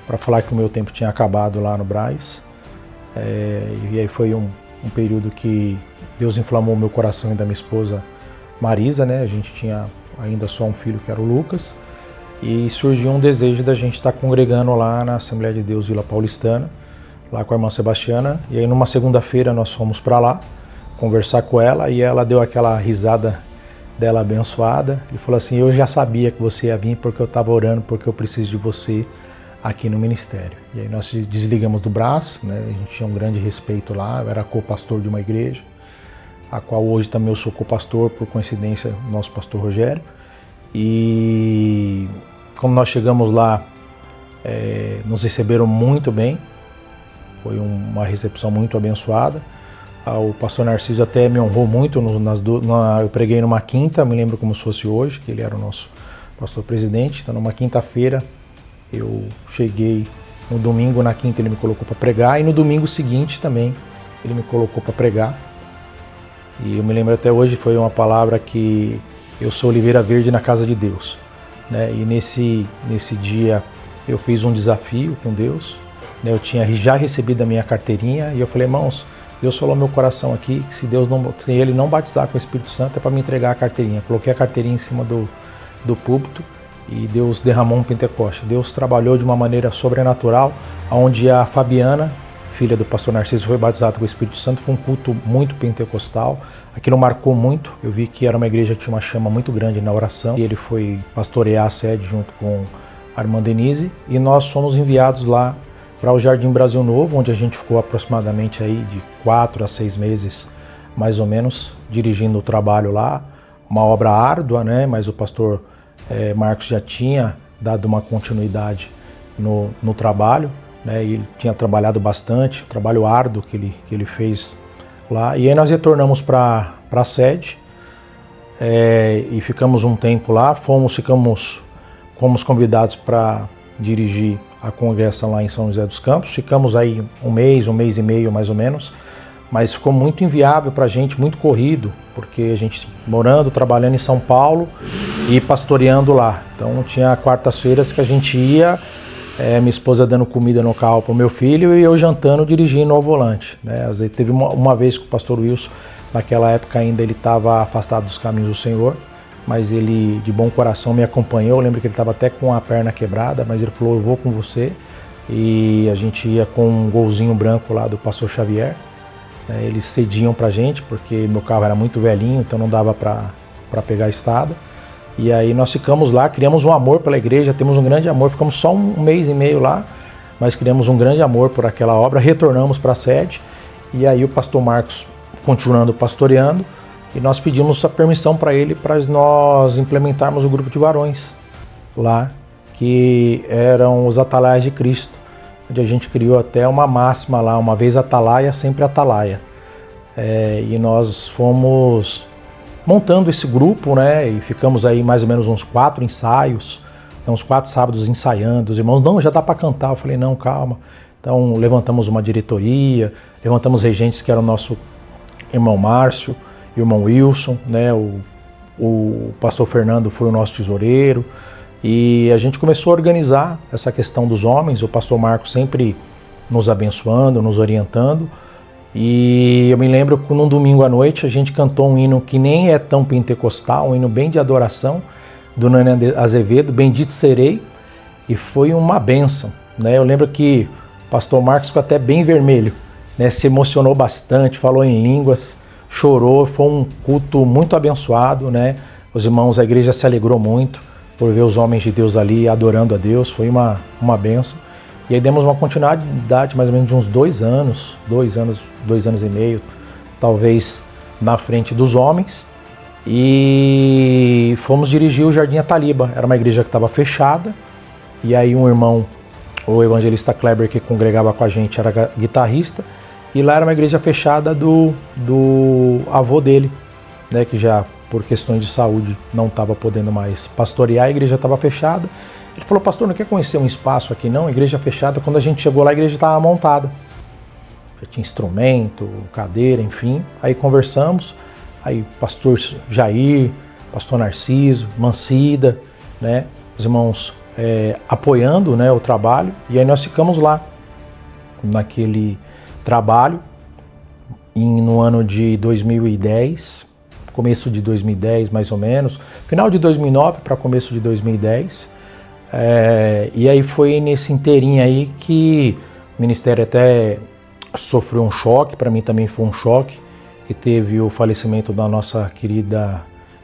O: para falar que o meu tempo tinha acabado lá no Brás. E aí foi um período que Deus inflamou meu coração e da minha esposa Marisa, A gente tinha ainda só um filho, que era o Lucas. E surgiu um desejo da gente estar congregando lá na Assembleia de Deus Vila Paulistana, lá com a irmã Sebastiana. E aí numa segunda-feira nós fomos para lá conversar com ela e ela deu aquela risada dela abençoada e falou assim: eu já sabia que você ia vir porque eu estava orando, porque eu preciso de você aqui no ministério. E aí nós desligamos do Brás, né? A gente tinha um grande respeito lá, eu era co-pastor de uma igreja, a qual hoje também eu sou co-pastor, por coincidência, o nosso pastor Rogério. E como nós chegamos lá, nos receberam muito bem, foi uma recepção muito abençoada. O pastor Narciso até me honrou muito, eu preguei numa quinta, me lembro como se fosse hoje, que ele era o nosso pastor presidente. Então numa quinta-feira eu cheguei, no domingo, na quinta ele me colocou para pregar, e no domingo seguinte também ele me colocou para pregar. E eu me lembro até hoje, foi uma palavra que eu sou oliveira verde na casa de Deus, né? E nesse dia eu fiz um desafio com Deus, né? Eu tinha já recebido a minha carteirinha e eu falei: irmãos, Deus falou meu coração aqui que se ele não batizar com o Espírito Santo é para me entregar a carteirinha. Coloquei a carteirinha em cima do púlpito e Deus derramou um Pentecoste. Deus trabalhou de uma maneira sobrenatural, onde a Fabiana, filha do pastor Narciso, foi batizada com o Espírito Santo. Foi um culto muito pentecostal. Aquilo marcou muito. Eu vi que era uma igreja que tinha uma chama muito grande na oração. E ele foi pastorear a sede junto com a irmã Denise. E nós fomos enviados lá para o Jardim Brasil Novo, onde a gente ficou aproximadamente aí de 4 a 6 meses, mais ou menos, dirigindo o trabalho lá. Uma obra árdua, né? Mas o pastor Marcos já tinha dado uma continuidade no trabalho, né? E ele tinha trabalhado bastante, trabalho árduo que ele fez lá. E aí nós retornamos para a sede e ficamos um tempo lá. Fomos convidados para dirigir a congregação lá em São José dos Campos. Ficamos aí um mês e meio mais ou menos, mas ficou muito inviável para a gente, muito corrido, porque a gente morando, trabalhando em São Paulo e pastoreando lá. Então tinha quartas-feiras que a gente ia, minha esposa dando comida no carro para o meu filho e eu jantando, dirigindo ao volante, né? Às vezes teve uma vez que o pastor Wilson, naquela época ainda ele estava afastado dos caminhos do Senhor, mas ele de bom coração me acompanhou. Eu lembro que ele estava até com a perna quebrada, mas ele falou: eu vou com você. E a gente ia com um golzinho branco lá do pastor Xavier, né? Eles cediam pra gente, porque meu carro era muito velhinho, então não dava para pegar a estrada. E aí nós ficamos lá, criamos um amor pela igreja, temos um grande amor, ficamos só um mês e meio lá, mas criamos um grande amor por aquela obra, retornamos para a sede, e aí o pastor Marcos continuando pastoreando, e nós pedimos a permissão para ele para nós implementarmos o grupo de varões lá, que eram os Atalaias de Cristo, onde a gente criou até uma máxima lá: uma vez atalaia, sempre atalaia. E nós fomos montando esse grupo, né? E ficamos aí mais ou menos uns 4 ensaios, uns 4 sábados ensaiando. Os irmãos: não, já dá para cantar. Eu falei: não, calma. Então levantamos uma diretoria, levantamos regentes, que era o nosso irmão Márcio e o irmão Wilson, né? O pastor Fernando foi o nosso tesoureiro, e a gente começou a organizar essa questão dos homens. O pastor Marcos sempre nos abençoando, nos orientando. E eu me lembro que num domingo à noite a gente cantou um hino que nem é tão pentecostal, um hino bem de adoração, do Nani Azevedo, Bendito Serei, e foi uma bênção, né? Eu lembro que o pastor Marcos ficou até bem vermelho, né? Se emocionou bastante, falou em línguas, chorou. Foi um culto muito abençoado, né? Os irmãos, a igreja se alegrou muito por ver os homens de Deus ali adorando a Deus. Foi uma bênção. E aí demos uma continuidade mais ou menos de uns 2 anos e meio, talvez, na frente dos homens. E fomos dirigir o Jardim Ataliba. Era uma igreja que estava fechada. E aí um irmão, o evangelista Kleber, que congregava com a gente, era guitarrista. E lá era uma igreja fechada do avô dele, né, que já por questões de saúde não estava podendo mais pastorear, a igreja estava fechada. Ele falou: pastor, não quer conhecer um espaço aqui não? Igreja fechada. Quando a gente chegou lá, a igreja estava montada. Já tinha instrumento, cadeira, enfim. Aí conversamos, aí pastor Jair, pastor Narciso, Mancida, né, os irmãos apoiando, né, o trabalho. E aí nós ficamos lá, naquele trabalho, no ano de 2010, começo de 2010 mais ou menos, final de 2009 para começo de 2010, e aí foi nesse inteirinho aí que O ministério até sofreu um choque, para mim também foi um choque, que teve o falecimento da nossa querida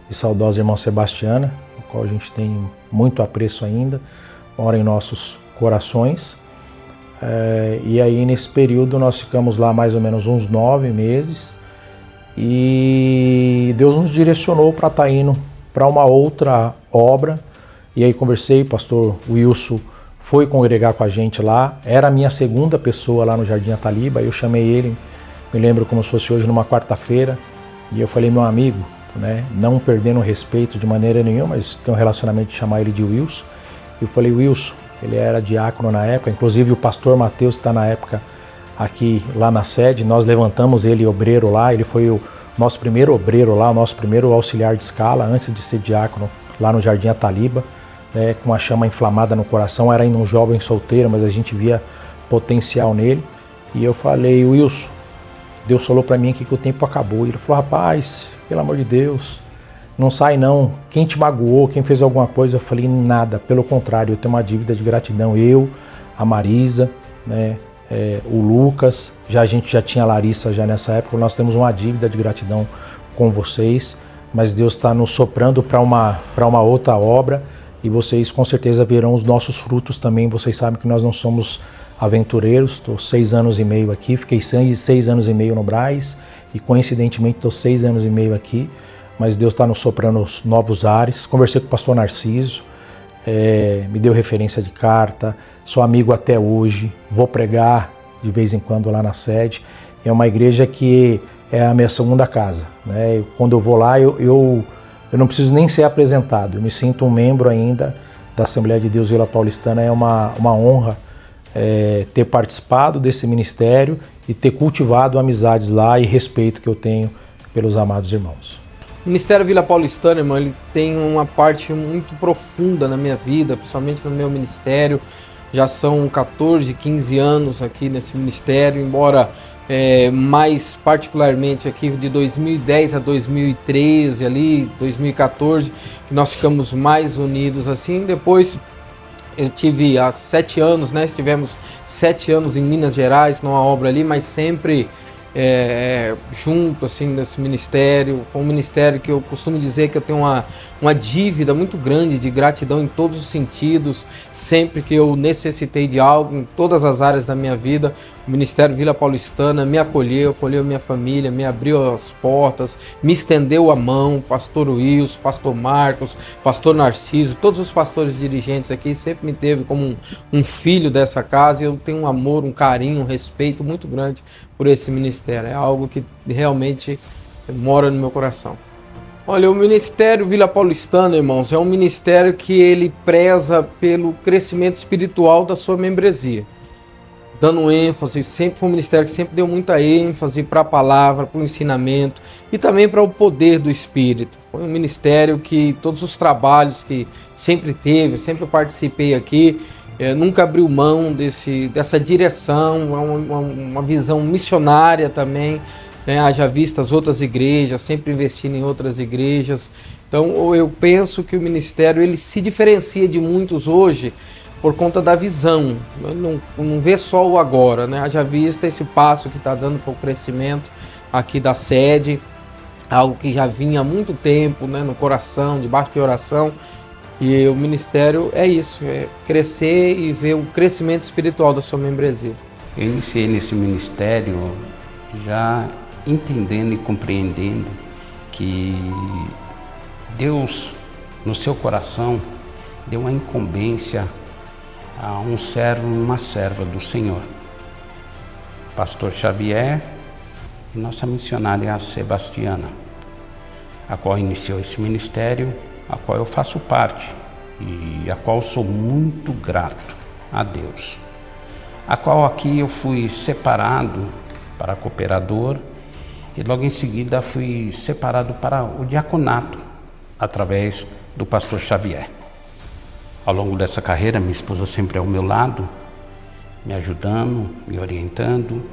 O: e saudosa irmã Sebastiana, o qual a gente tem muito apreço ainda, mora em nossos corações. E aí nesse período nós ficamos lá mais ou menos uns 9 meses e Deus nos direcionou para estar indo para uma outra obra. E aí conversei, o pastor Wilson foi congregar com a gente lá, era a minha segunda pessoa lá no Jardim Ataliba, eu chamei ele, me lembro como se fosse hoje numa quarta-feira, e eu falei, meu amigo, né, não perdendo o respeito de maneira nenhuma, mas tem um relacionamento de chamar ele de Wilson. Eu falei, Wilson, ele era diácono na época, inclusive o pastor Mateus está na época aqui lá na sede, nós levantamos ele obreiro lá, ele foi o nosso primeiro obreiro lá, o nosso primeiro auxiliar de escala, antes de ser diácono lá no Jardim Ataliba, né, com a chama inflamada no coração, era ainda um jovem solteiro, mas a gente via potencial nele. E eu falei, Wilson, Deus falou para mim aqui que o tempo acabou. E ele falou, rapaz, pelo amor de Deus, não sai não. Quem te magoou, quem fez alguma coisa? Eu falei, nada, pelo contrário, eu tenho uma dívida de gratidão. Eu, a Marisa, né, o Lucas, a gente já tinha a Larissa já nessa época, nós temos uma dívida de gratidão com vocês, mas Deus está nos soprando para uma outra obra. E vocês com certeza verão os nossos frutos também. Vocês sabem que nós não somos aventureiros. Estou 6 anos e meio aqui, fiquei 6 anos e meio no Brás e coincidentemente estou 6 anos e meio aqui, mas Deus está nos soprando os novos ares. Conversei com o pastor Narciso, me deu referência de carta, sou amigo até hoje, vou pregar de vez em quando lá na sede. É uma igreja que é a minha segunda casa, né? Quando eu vou lá, eu não preciso nem ser apresentado, eu me sinto um membro ainda da Assembleia de Deus Vila Paulistana. É uma honra ter participado desse ministério e ter cultivado amizades lá e respeito que eu tenho pelos amados irmãos.
P: O Ministério Vila Paulistana, irmão, ele tem uma parte muito profunda na minha vida, principalmente no meu ministério. Já são 14, 15 anos aqui nesse ministério, embora mais particularmente aqui de 2010 a 2013, ali 2014, que nós ficamos mais unidos assim. Depois eu tive há 7 anos, né? Estivemos 7 anos em Minas Gerais, numa obra ali, mas sempre junto assim nesse ministério. Foi um ministério que eu costumo dizer que eu tenho uma dívida muito grande de gratidão em todos os sentidos. Sempre que eu necessitei de algo em todas as áreas da minha vida, o Ministério Vila Paulistana me acolheu minha família, me abriu as portas, me estendeu a mão. Pastor Wilson, pastor Marcos, pastor Narciso, todos os pastores dirigentes aqui sempre me teve como um filho dessa casa, e eu tenho um amor, um carinho, um respeito muito grande por esse ministério. É algo que realmente mora no meu coração. Olha, o Ministério Vila Paulistana, irmãos, é um ministério que ele preza pelo crescimento espiritual da sua membresia, dando ênfase. Sempre foi um ministério que sempre deu muita ênfase para a palavra, para o ensinamento e também para o poder do Espírito. Foi um ministério que todos os trabalhos que sempre teve, sempre eu participei aqui, nunca abriu mão dessa direção, uma visão missionária também, né? Haja vista as outras igrejas, sempre investindo em outras igrejas. Então eu penso que o ministério ele se diferencia de muitos hoje por conta da visão. Não vê só o agora, né? Haja vista esse passo que está dando para o crescimento aqui da sede, algo que já vinha há muito tempo, né, no coração, debaixo de oração. E o ministério é isso, é crescer e ver o crescimento espiritual da sua membresia.
Q: Eu iniciei nesse ministério já entendendo e compreendendo que Deus, no seu coração, deu uma incumbência a um servo e uma serva do Senhor. Pastor Xavier e nossa missionária Sebastiana, a qual iniciou esse ministério, a qual eu faço parte e a qual sou muito grato a Deus. A qual aqui eu fui separado para cooperador e logo em seguida fui separado para o diaconato através do pastor Xavier. Ao longo dessa carreira, minha esposa sempre ao meu lado, me ajudando, me orientando,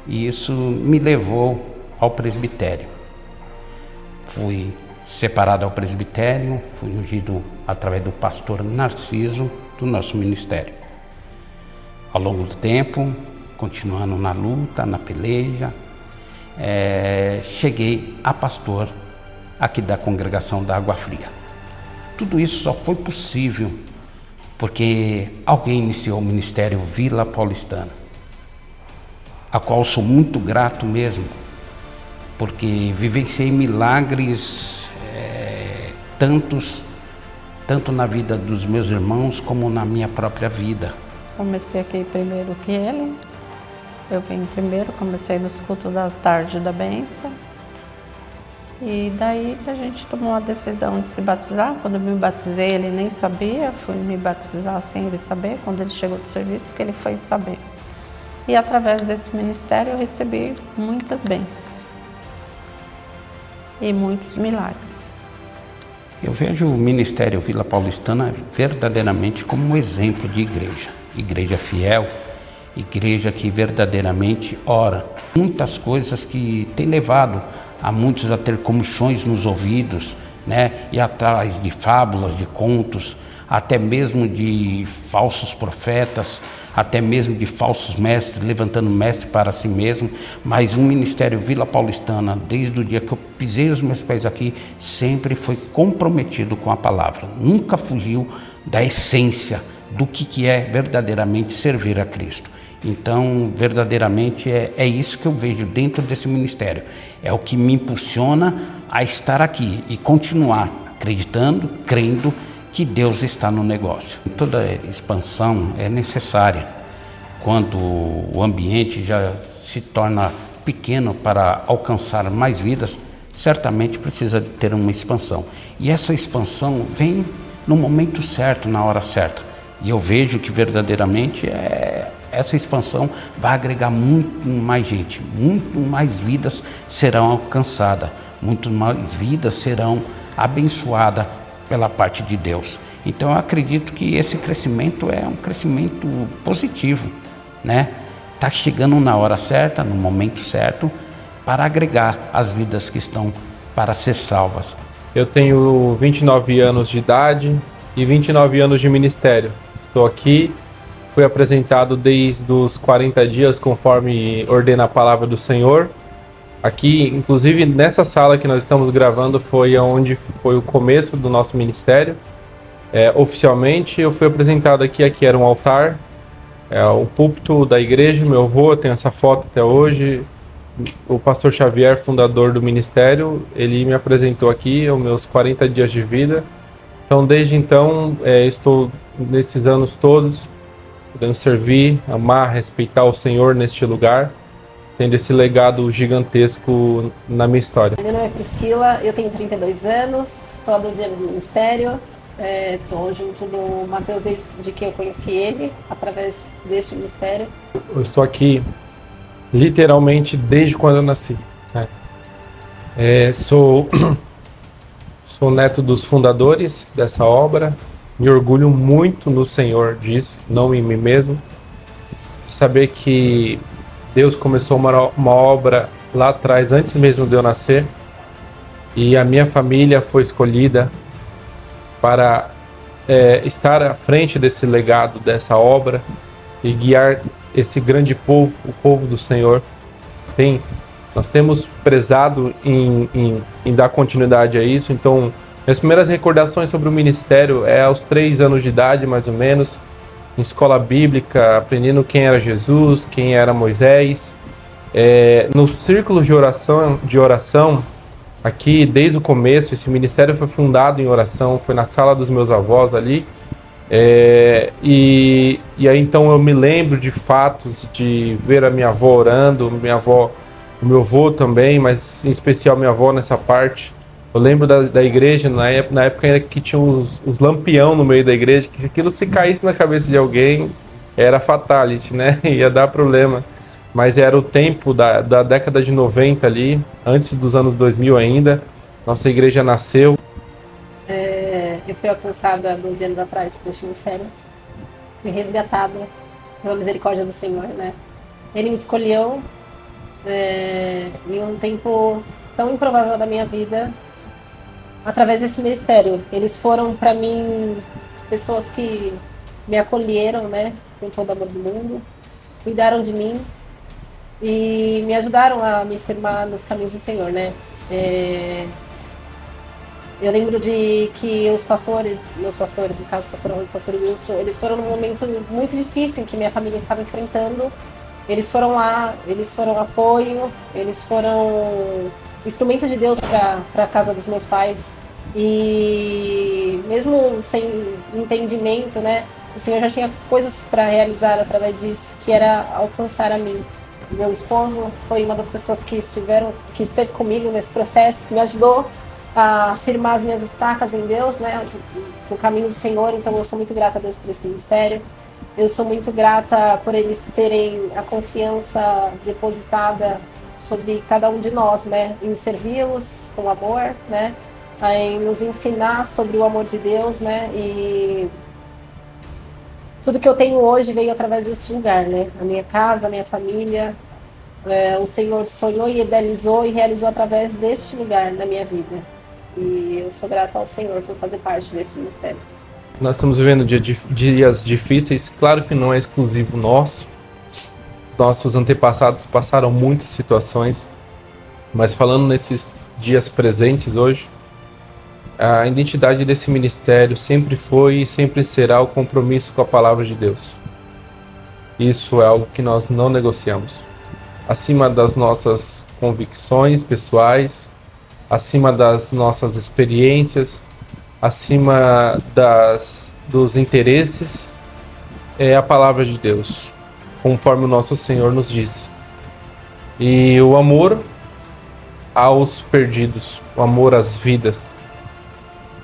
Q: e isso me levou ao presbitério. Fui separado ao presbitério, fui ungido através do pastor Narciso do nosso ministério. Ao longo do tempo, continuando na luta, na peleja. Cheguei a pastor aqui da congregação da Água Fria. Tudo isso só foi possível porque alguém iniciou o Ministério Vila Paulistana, a qual sou muito grato mesmo, porque vivenciei milagres tanto na vida dos meus irmãos como na minha própria vida.
G: Comecei aqui primeiro que ele. Eu vim primeiro, comecei nos cultos da tarde da bênção. E daí a gente tomou a decisão de se batizar. Quando eu me batizei, ele nem sabia, fui me batizar sem ele saber. Quando ele chegou do serviço, que ele foi saber. E através desse ministério eu recebi muitas bênçãos e muitos milagres.
Q: Eu vejo o Ministério Vila Paulistana verdadeiramente como um exemplo de igreja. Igreja fiel, igreja que verdadeiramente ora. Muitas coisas que têm levado a muitos a ter comichões nos ouvidos, né? E atrás de fábulas, de contos, até mesmo de falsos profetas, até mesmo de falsos mestres, levantando mestre para si mesmo. Mas o Ministério Vila Paulistana, desde o dia que eu pisei os meus pés aqui, sempre foi comprometido com a palavra. Nunca fugiu da essência do que é verdadeiramente servir a Cristo. Então, verdadeiramente, é isso que eu vejo dentro desse ministério. É o que me impulsiona a estar aqui e continuar acreditando, crendo que Deus está no negócio. Toda expansão é necessária. Quando o ambiente já se torna pequeno para alcançar mais vidas, certamente precisa ter uma expansão. E essa expansão vem no momento certo, na hora certa. E eu vejo que verdadeiramente essa expansão vai agregar muito mais gente, muito mais vidas serão alcançadas, muito mais vidas serão abençoadas pela parte de Deus. Então eu acredito que esse crescimento é um crescimento positivo, né? Está chegando na hora certa, no momento certo, para agregar as vidas que estão para ser salvas.
P: Eu tenho 29 anos de idade e 29 anos de ministério. Estou aqui, fui apresentado desde os 40 dias, conforme ordena a palavra do Senhor. Aqui, inclusive nessa sala que nós estamos gravando, foi onde foi o começo do nosso ministério. Oficialmente, eu fui apresentado aqui era um altar, o púlpito da igreja, meu avô, eu tenho essa foto até hoje. O pastor Xavier, fundador do ministério, ele me apresentou aqui, aos meus 40 dias de vida. Então, desde então, estou nesses anos todos, podendo servir, amar, respeitar o Senhor neste lugar, tendo esse legado gigantesco na minha história.
R: Meu nome é Priscila, eu tenho 32 anos, estou há 12 anos no ministério, estou junto do Mateus desde que eu conheci ele, através deste ministério.
P: Eu estou aqui literalmente desde quando eu nasci, né? Sou neto dos fundadores dessa obra, me orgulho muito no Senhor disso, não em mim mesmo, de saber que Deus começou uma obra lá atrás, antes mesmo de eu nascer, e a minha família foi escolhida para estar à frente desse legado, dessa obra, e guiar esse grande povo, o povo do Senhor. Nós temos prezado em dar continuidade a isso. Então, minhas primeiras recordações sobre o ministério aos 3 anos de idade, mais ou menos, em escola bíblica, aprendendo quem era Jesus, quem era Moisés. No círculo de oração, aqui desde o começo, esse ministério foi fundado em oração, foi na sala dos meus avós ali. E aí então eu me lembro de fatos, de ver a minha avó orando, o meu avô também, mas em especial minha avó nessa parte. Eu lembro da igreja, na época ainda que tinha os lampião no meio da igreja, que se aquilo se caísse na cabeça de alguém, era fatality, né? Ia dar problema. Mas era o tempo da década de 90 ali, antes dos anos 2000 ainda, nossa igreja nasceu.
R: Eu fui alcançada há 12 anos atrás por este ministério, fui resgatada pela misericórdia do Senhor, né? Ele me escolheu em um tempo tão improvável da minha vida, através desse ministério. Eles foram para mim pessoas que me acolheram, né, com todo o amor do mundo, cuidaram de mim e me ajudaram a me firmar nos caminhos do Senhor, né? Eu lembro de que os pastores, meus pastores, no caso o pastor Arroz e o pastor Wilson, eles foram num momento muito difícil em que minha família estava enfrentando. Eles foram lá, eles foram apoio, eles foram instrumento de Deus para a casa dos meus pais. E mesmo sem entendimento, né, o Senhor já tinha coisas para realizar através disso, que era alcançar a mim. Meu esposo foi uma das pessoas que esteve comigo nesse processo, que me ajudou a firmar as minhas estacas em Deus, né, no caminho do Senhor. Então eu sou muito grata a Deus por esse ministério. Eu sou muito grata por eles terem a confiança depositada sobre cada um de nós, né, em servi-los com amor, né, em nos ensinar sobre o amor de Deus, né, e tudo que eu tenho hoje veio através desse lugar, né, a minha casa, a minha família, o Senhor sonhou e idealizou e realizou através deste lugar na minha vida. E eu sou grata ao Senhor por fazer parte desse ministério.
P: Nós estamos vivendo dias difíceis, claro que não é exclusivo nosso. Nossos antepassados passaram muitas situações, mas falando nesses dias presentes hoje, a identidade desse ministério sempre foi e sempre será o compromisso com a palavra de Deus. Isso é algo que nós não negociamos. Acima das nossas convicções pessoais, acima das nossas experiências, acima dos interesses, é a palavra de Deus, conforme o nosso Senhor nos disse. E o amor aos perdidos, o amor às vidas.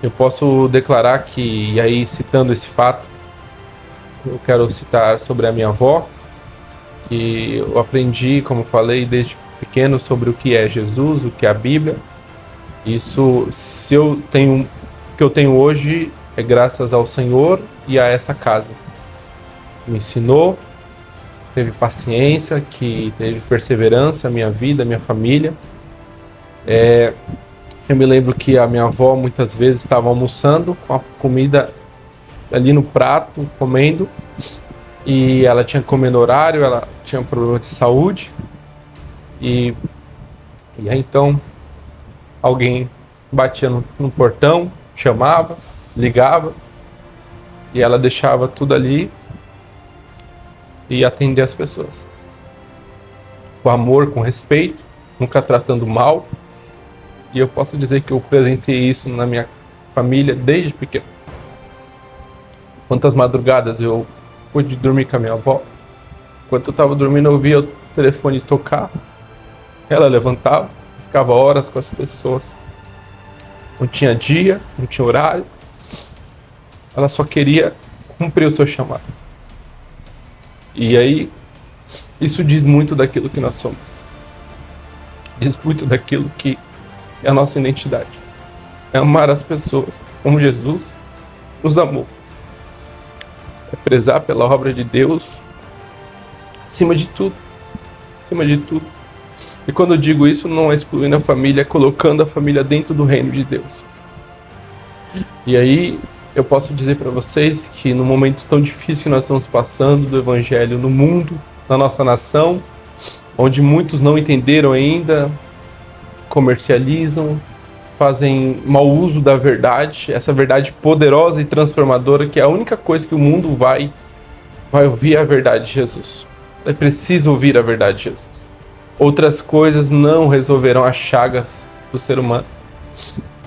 P: Eu posso declarar que, e aí citando esse fato, eu quero citar sobre a minha avó, que eu aprendi, como falei, desde pequeno sobre o que é Jesus, o que é a Bíblia. Isso, se eu tenho, o que eu tenho hoje é graças ao Senhor e a essa casa. Me ensinou, teve paciência, que teve perseverança, a minha vida, a minha família. Eu me lembro que a minha avó muitas vezes estava almoçando com a comida ali no prato, comendo, e ela tinha que comer no horário, ela tinha um problema de saúde, e aí então alguém batia no portão, chamava, ligava, e ela deixava tudo ali e atendia as pessoas. Com amor, com respeito, nunca tratando mal. E eu posso dizer que eu presenciei isso na minha família desde pequeno. Quantas madrugadas eu pude dormir com a minha avó. Enquanto eu estava dormindo, eu via o telefone tocar. Ela levantava, ficava horas com as pessoas. Não tinha dia, não tinha horário. Ela só queria cumprir o seu chamado. E aí, isso diz muito daquilo que nós somos. Diz muito daquilo que é a nossa identidade. É amar as pessoas como Jesus nos amou. É prezar pela obra de Deus acima de tudo. Acima de tudo. E quando eu digo isso, não é excluindo a família, é colocando a família dentro do reino de Deus. E aí, eu posso dizer para vocês que no momento tão difícil que nós estamos passando do Evangelho no mundo, na nossa nação, onde muitos não entenderam ainda, comercializam, fazem mau uso da verdade, essa verdade poderosa e transformadora, que é a única coisa que o mundo vai ouvir a verdade de Jesus. É preciso ouvir a verdade de Jesus. Outras coisas não resolverão as chagas do ser humano.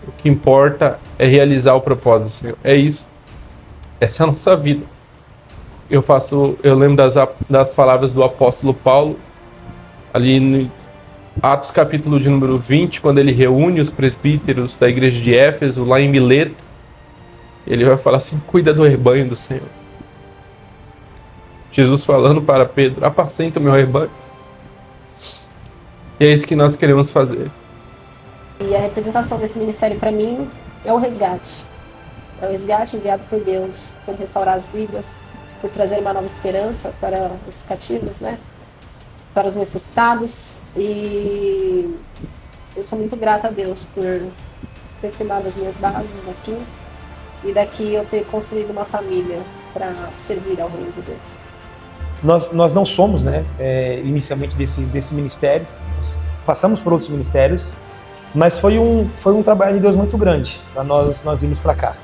P: O que importa é realizar o propósito do Senhor. É isso. Essa é a nossa vida. Eu lembro das palavras do apóstolo Paulo, ali no Atos capítulo de número 20, quando ele reúne os presbíteros da igreja de Éfeso, lá em Mileto, ele vai falar assim: cuida do rebanho do Senhor. Jesus falando para Pedro: apacenta o meu rebanho. E é isso que nós queremos fazer.
R: E a representação desse ministério para mim é o resgate. É o resgate enviado por Deus, por restaurar as vidas, por trazer uma nova esperança para os cativos, né? Para os necessitados. E eu sou muito grata a Deus por ter firmado as minhas bases aqui e daqui eu ter construído uma família para servir ao reino de Deus.
S: Nós não somos, né, inicialmente desse ministério, nós passamos por outros ministérios, mas foi um trabalho de Deus muito grande para nós irmos para cá.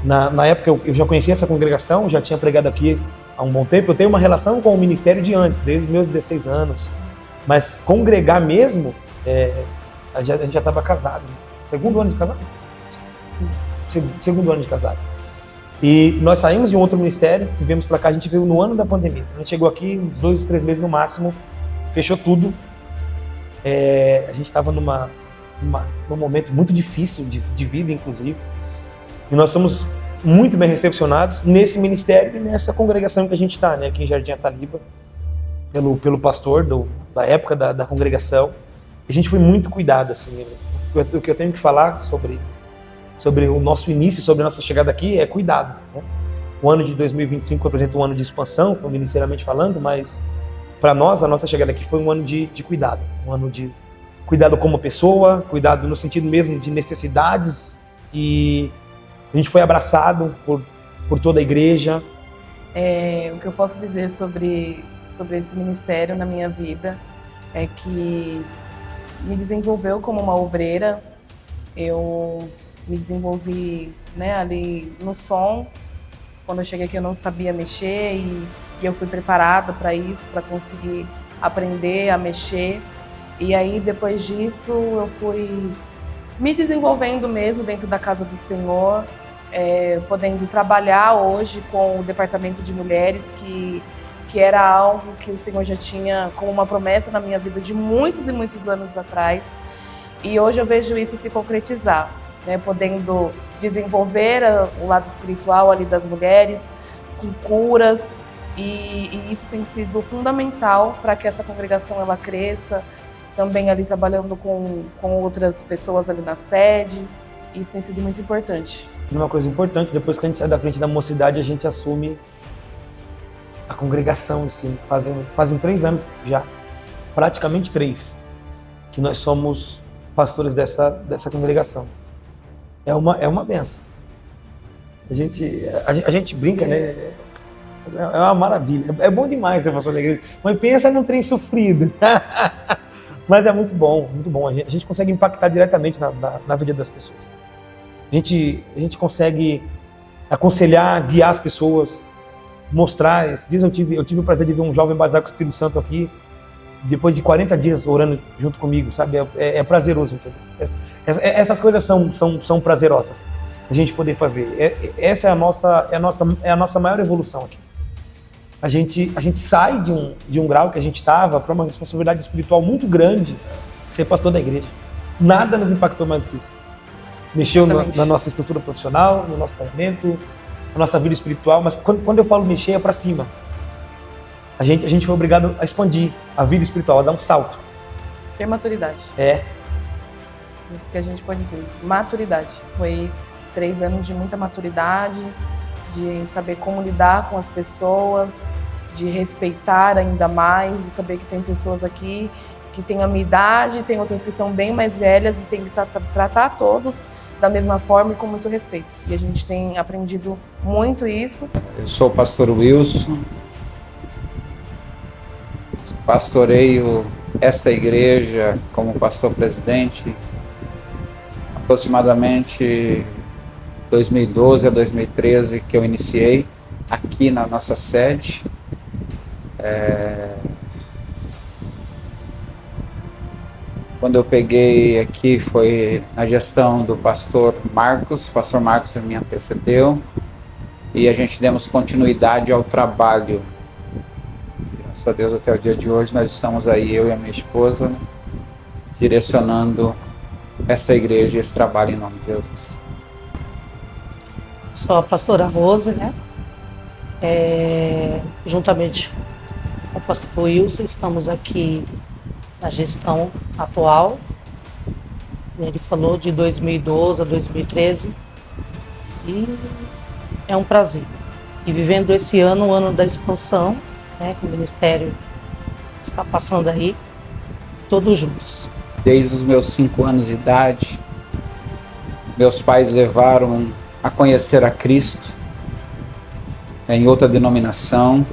S: Na época eu já conhecia essa congregação, já tinha pregado aqui há um bom tempo, eu tenho uma relação com o ministério de antes, desde os meus 16 anos, mas congregar mesmo, a gente já estava casado, né? Segundo ano de casado? Sim. Segundo ano de casado. E nós saímos de um outro ministério e viemos para cá, a gente veio no ano da pandemia. A gente chegou aqui uns 2, 3 meses no máximo, fechou tudo. A gente estava num momento muito difícil de vida, inclusive. E nós somos muito bem recepcionados nesse ministério e nessa congregação que a gente está, né, aqui em Jardim Ataliba, pelo pastor da época da congregação. A gente foi muito cuidado, assim. O que eu tenho que falar sobre o nosso início, sobre a nossa chegada aqui, é cuidado, né? O ano de 2025 representa um ano de expansão, financeiramente falando, mas para nós, a nossa chegada aqui foi um ano de cuidado. Um ano de cuidado como pessoa, cuidado no sentido mesmo de necessidades, e a gente foi abraçado por toda a igreja.
T: O que eu posso dizer sobre esse ministério na minha vida é que me desenvolveu como uma obreira. Eu me desenvolvi, né, ali no som. Quando eu cheguei aqui eu não sabia mexer e eu fui preparada para isso, para conseguir aprender a mexer. E aí depois disso eu fui me desenvolvendo mesmo dentro da casa do Senhor, podendo trabalhar hoje com o departamento de mulheres, que era algo que o Senhor já tinha como uma promessa na minha vida de muitos e muitos anos atrás. E hoje eu vejo isso se concretizar, né, podendo desenvolver o lado espiritual ali das mulheres, com curas, e isso tem sido fundamental para que essa congregação ela cresça, também ali trabalhando com outras pessoas ali na sede. Isso tem sido muito importante.
S: Uma coisa importante, depois que a gente sai da frente da mocidade, a gente assume a congregação, assim, fazem 3 anos já, praticamente 3, que nós somos pastores dessa congregação. É uma benção. A gente brinca, né? É uma maravilha. É bom demais ser pastor da igreja. Mas pensa num trem sofrido. Mas é muito bom, muito bom. A gente consegue impactar diretamente na vida das pessoas. A gente consegue aconselhar, guiar as pessoas, mostrar. Esses dias eu tive o prazer de ver um jovem batizado com o Espírito Santo aqui, depois de 40 dias orando junto comigo, sabe? É prazeroso. Essas coisas são prazerosas a gente poder fazer. Essa é a nossa maior evolução aqui. A gente sai de um grau que a gente estava para uma responsabilidade espiritual muito grande, ser pastor da igreja. Nada nos impactou mais do que isso. Mexeu na nossa estrutura profissional, no nosso pagamento, na nossa vida espiritual, mas quando eu falo mexer é para cima. A gente foi obrigado a expandir a vida espiritual, a dar um salto.
T: Ter maturidade. Isso que a gente pode dizer. Maturidade. Foi 3 anos de muita maturidade, de saber como lidar com as pessoas, de respeitar ainda mais, de saber que tem pessoas aqui que têm a minha idade, tem outras que são bem mais velhas e tem que tratar todos da mesma forma e com muito respeito. E a gente tem aprendido muito isso.
U: Eu sou o pastor Wilson, pastoreio esta igreja como pastor-presidente aproximadamente 2012 a 2013 que eu iniciei aqui na nossa sede. Quando eu peguei aqui foi na gestão do pastor Marcos. O pastor Marcos me antecedeu e a gente demos continuidade ao trabalho. Graças a Deus, até o dia de hoje, nós estamos aí, eu e a minha esposa, né, direcionando esta igreja e esse trabalho em nome de Jesus.
V: Sou a pastora Rose, né? Juntamente com o pastor Wilson, estamos aqui na gestão atual. Ele falou de 2012 a 2013 e é um prazer. E vivendo esse ano, o ano da expansão, né, que o ministério está passando aí, todos juntos.
U: Desde os meus 5 anos de idade, meus pais levaram a conhecer a Cristo em outra denominação.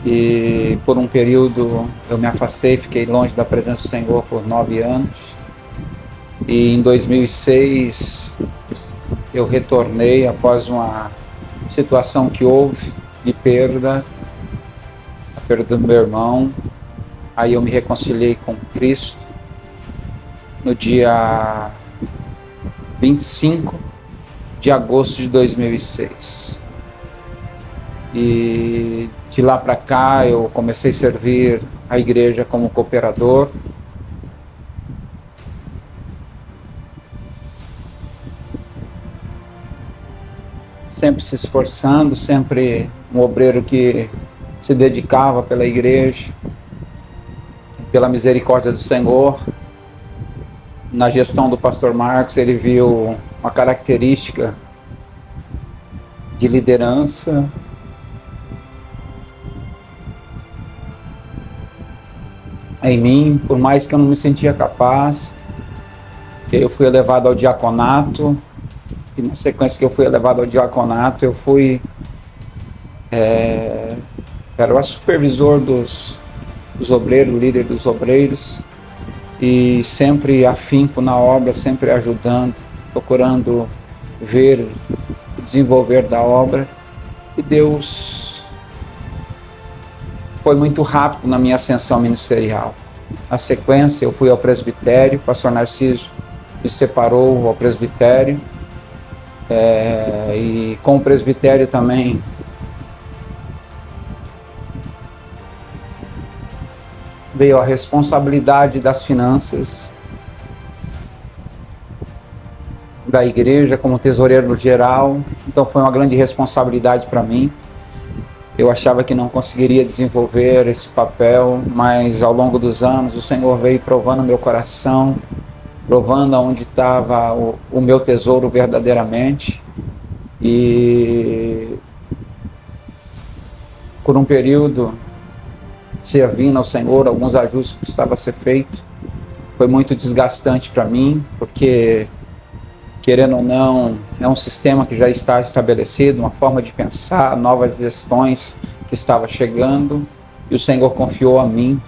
U: E por um período eu me afastei, fiquei longe da presença do Senhor por 9 anos. E em 2006 eu retornei após uma situação que houve de perda, a perda do meu irmão. Aí eu me reconciliei com Cristo no dia 25 de agosto de 2006. E de lá para cá eu comecei a servir a igreja como cooperador. Sempre se esforçando, sempre um obreiro que se dedicava pela igreja, pela misericórdia do Senhor. Na gestão do pastor Marcos, ele viu uma característica de liderança, em mim, por mais que eu não me sentia capaz. Eu fui elevado ao diaconato, e na sequência que eu fui elevado ao diaconato, eu fui era o supervisor dos obreiros, líder dos obreiros, e sempre afinco na obra, sempre ajudando, procurando ver o desenvolver da obra. E Deus foi muito rápido na minha ascensão ministerial. Na sequência eu fui ao presbitério, o pastor Narciso me separou ao presbitério, e com o presbitério também veio a responsabilidade das finanças da igreja como tesoureiro geral. Então foi uma grande responsabilidade para mim. Eu achava que não conseguiria desenvolver esse papel, mas ao longo dos anos o Senhor veio provando meu coração, provando onde estava o meu tesouro verdadeiramente. E por um período, servindo ao Senhor, alguns ajustes que precisavam ser feitos, foi muito desgastante para mim, porque, querendo ou não, é um sistema que já está estabelecido, uma forma de pensar, novas gestões que estava chegando, e o Senhor confiou a mim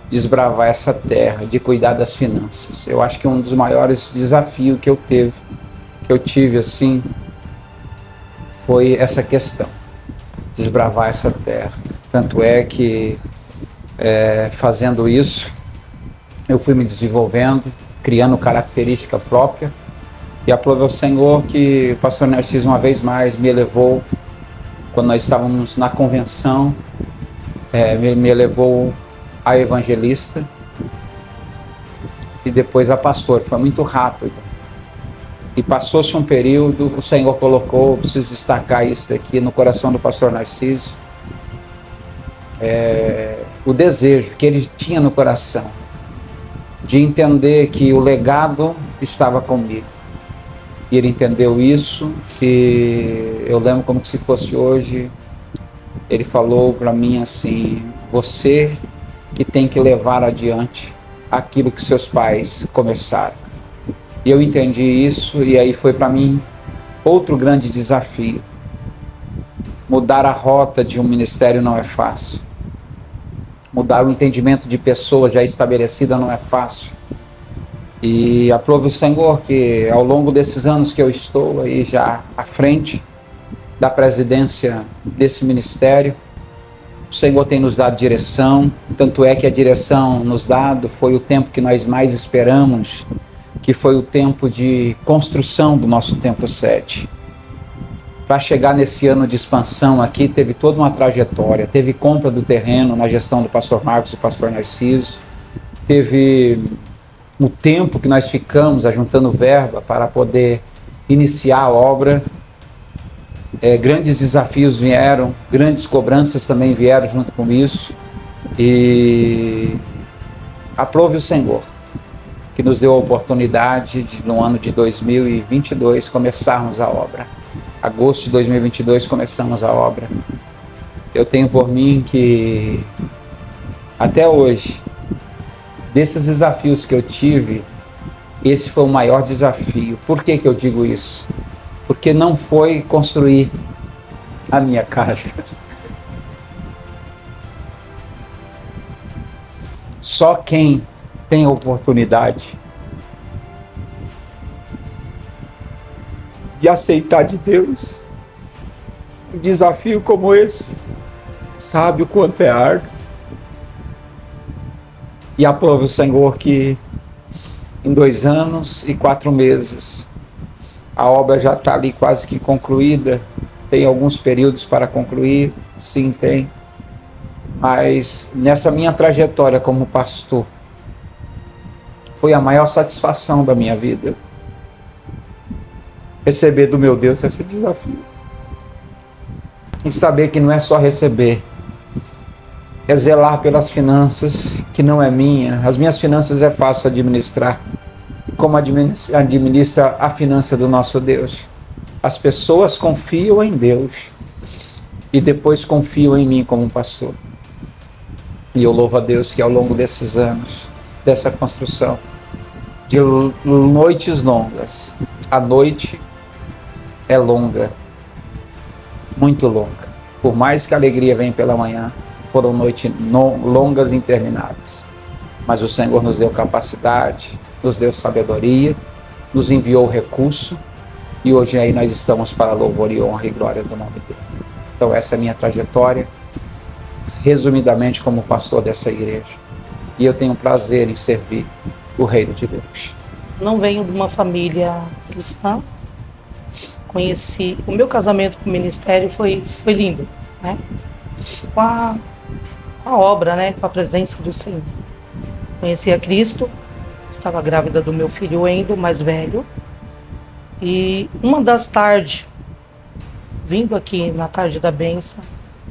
U: desbravar essa terra, de cuidar das finanças. Eu acho que um dos maiores desafios que eu tive assim, foi essa questão, desbravar essa terra. Tanto é que, fazendo isso, eu fui me desenvolvendo, criando característica própria, e aprove ao Senhor que o pastor Narciso uma vez mais me elevou, quando nós estávamos na convenção, me elevou a evangelista e depois a pastor. Foi muito rápido. E passou-se um período, o Senhor colocou, preciso destacar isso aqui, no coração do pastor Narciso, o desejo que ele tinha no coração de entender que o legado estava comigo. E ele entendeu isso, e eu lembro como se fosse hoje. Ele falou para mim assim: você que tem que levar adiante aquilo que seus pais começaram. E eu entendi isso, e aí foi para mim outro grande desafio. Mudar a rota de um ministério não é fácil. Mudar o entendimento de pessoas já estabelecida não é fácil. E aprove o Senhor que ao longo desses anos que eu estou aí já à frente da presidência desse ministério, o Senhor tem nos dado direção. Tanto é que a direção nos dado foi o tempo que nós mais esperamos, que foi o tempo de construção do nosso Templo 7. Para chegar nesse ano de expansão aqui, teve toda uma trajetória. Teve compra do terreno na gestão do pastor Marcos e do pastor Narciso. Teve o tempo que nós ficamos ajuntando verba para poder iniciar a obra. Grandes desafios vieram, grandes cobranças também vieram junto com isso. E aprove o Senhor que nos deu a oportunidade de, no ano de 2022, começarmos a obra. Agosto de 2022 começamos a obra. Eu tenho por mim que até hoje, desses desafios que eu tive, esse foi o maior desafio. Por que que eu digo isso? Porque não foi construir a minha casa. Só quem tem oportunidade de aceitar de Deus um desafio como esse sabe o quanto é árduo. E aprove o Senhor que em 2 anos e 4 meses a obra já está ali quase que concluída. Tem alguns períodos para concluir, sim, tem. Mas nessa minha trajetória como pastor, foi a maior satisfação da minha vida receber do meu Deus esse desafio. E saber que não é só receber, é zelar pelas finanças, que não é minha. As minhas finanças é fácil administrar. Como administra a finança do nosso Deus? As pessoas confiam em Deus e depois confiam em mim como pastor. E eu louvo a Deus que ao longo desses anos, dessa construção, de noites longas, a noite é longa, muito longa. Por mais que a alegria venha pela manhã, foram noites longas e intermináveis. Mas o Senhor nos deu capacidade, nos deu sabedoria, nos enviou recurso, e hoje aí nós estamos para louvor e honra e glória do nome dele. Então essa é a minha trajetória, resumidamente como pastor dessa igreja. E eu tenho prazer em servir o reino de Deus.
V: Não venho de uma família cristã. Conheci, o meu casamento com o ministério foi lindo, né? Com a obra, né? Com a presença do Senhor. Conheci a Cristo, estava grávida do meu filho Wendel, mais velho. E uma das tardes, vindo aqui na tarde da bênção,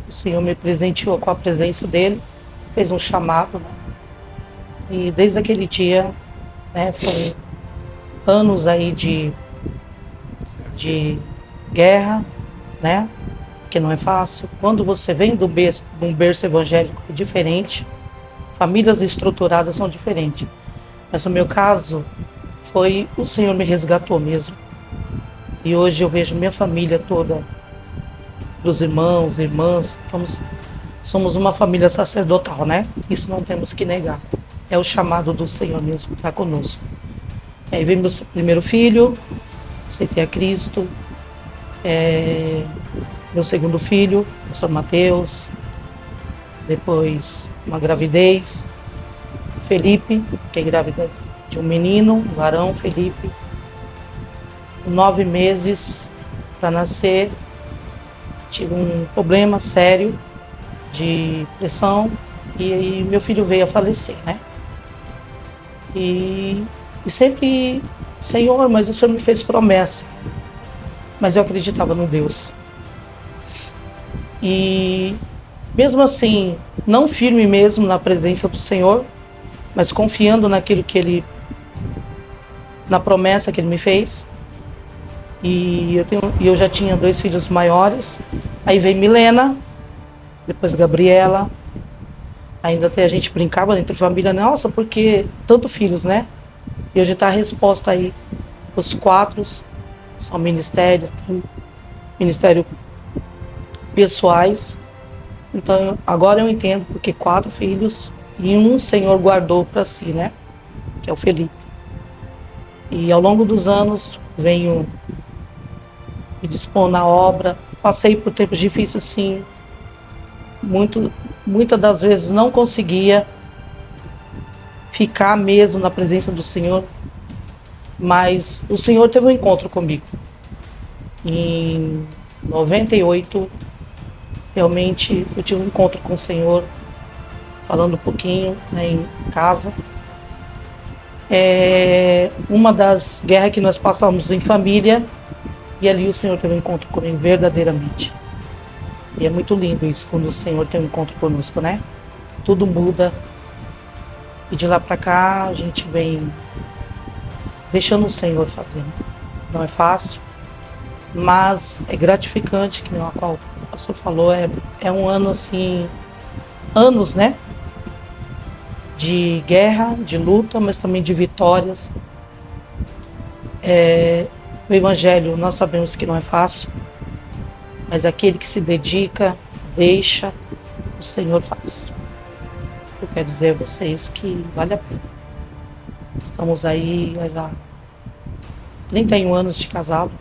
V: o Senhor me presenteou com a presença dele, fez um chamado, né? E desde aquele dia, né, foi anos aí de guerra, né? Que não é fácil. Quando você vem de um berço evangélico diferente, famílias estruturadas são diferentes. Mas no meu caso, foi o Senhor me resgatou mesmo. E hoje eu vejo minha família toda, dos irmãos, irmãs, somos uma família sacerdotal, né? Isso não temos que negar. É o chamado do Senhor mesmo para conosco. Aí veio meu primeiro filho, aceitei a Cristo. Meu segundo filho, o pastor Mateus. Depois uma gravidez. Felipe, que é grávida de um menino, um varão, Felipe. 9 meses para nascer. Tive um problema sério de pressão e aí meu filho veio a falecer, né? E sempre, Senhor, mas o Senhor me fez promessa. Mas eu acreditava no Deus. E mesmo assim, não firme mesmo na presença do Senhor, mas confiando naquilo que Ele, na promessa que Ele me fez. E eu já tinha 2 filhos maiores. Aí veio Milena, depois Gabriela. Ainda até a gente brincava entre família, nossa, porque tanto filhos, né? E hoje está a resposta aí. Os 4 são ministérios, ministério pessoais. Então agora eu entendo porque 4 filhos e um Senhor guardou para si, né? Que é o Felipe. E ao longo dos anos venho me dispor na obra. Passei por tempos difíceis, sim. Muitas das vezes não conseguia ficar mesmo na presença do Senhor, mas o Senhor teve um encontro comigo. Em 98, realmente eu tive um encontro com o Senhor, falando um pouquinho, né, em casa. Uma das guerras que nós passamos em família, e ali o Senhor teve um encontro comigo verdadeiramente. E é muito lindo isso, quando o Senhor tem um encontro conosco, né? Tudo muda. E de lá para cá, a gente vem deixando o Senhor fazer, né? Não é fácil, mas é gratificante, que nem a qual o pastor falou, é um ano assim, anos, né? De guerra, de luta, mas também de vitórias. O Evangelho, nós sabemos que não é fácil, mas aquele que se dedica, deixa, o Senhor faz. eu quero dizer a vocês que vale a pena. Estamos aí há já 31 anos de casado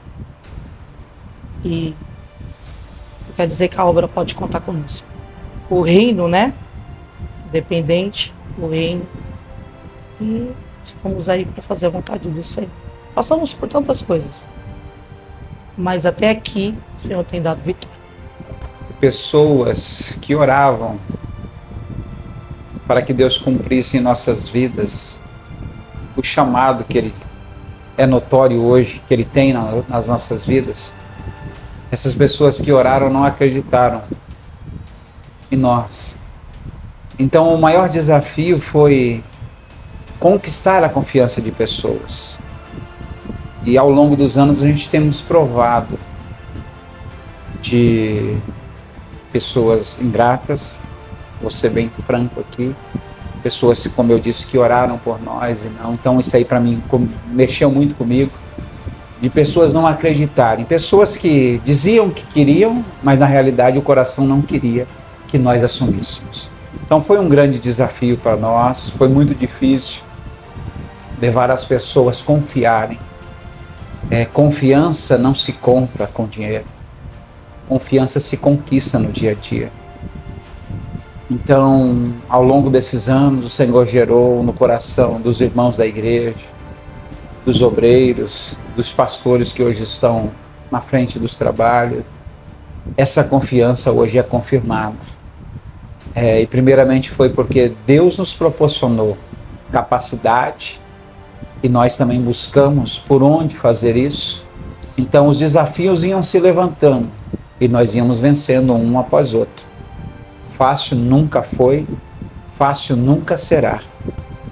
V: e eu quero dizer que a obra pode contar conosco. O reino, né? Independente, o reino. E estamos aí para fazer a vontade do Senhor. Passamos por tantas coisas, mas até aqui o Senhor tem dado vitória.
U: Pessoas que oravam para que Deus cumprisse em nossas vidas o chamado que Ele é notório hoje, que Ele tem nas nossas vidas. Essas pessoas que oraram não acreditaram em nós. Então o maior desafio foi conquistar a confiança de pessoas. E ao longo dos anos a gente temos provado de pessoas ingratas, vou ser bem franco aqui, pessoas, como eu disse, que oraram por nós e não. Então isso aí para mim mexeu muito comigo, de pessoas não acreditarem, pessoas que diziam que queriam, mas na realidade o coração não queria que nós assumíssemos. Então foi um grande desafio para nós, foi muito difícil levar as pessoas a confiarem. Confiança não se compra com dinheiro. Confiança se conquista no dia a dia. Então, ao longo desses anos, o Senhor gerou no coração dos irmãos da igreja, dos obreiros, dos pastores que hoje estão na frente dos trabalhos, essa confiança hoje é confirmada. E primeiramente foi porque Deus nos proporcionou capacidade e nós também buscamos por onde fazer isso. Então os desafios iam se levantando e nós íamos vencendo um após outro. Fácil nunca foi, fácil nunca será.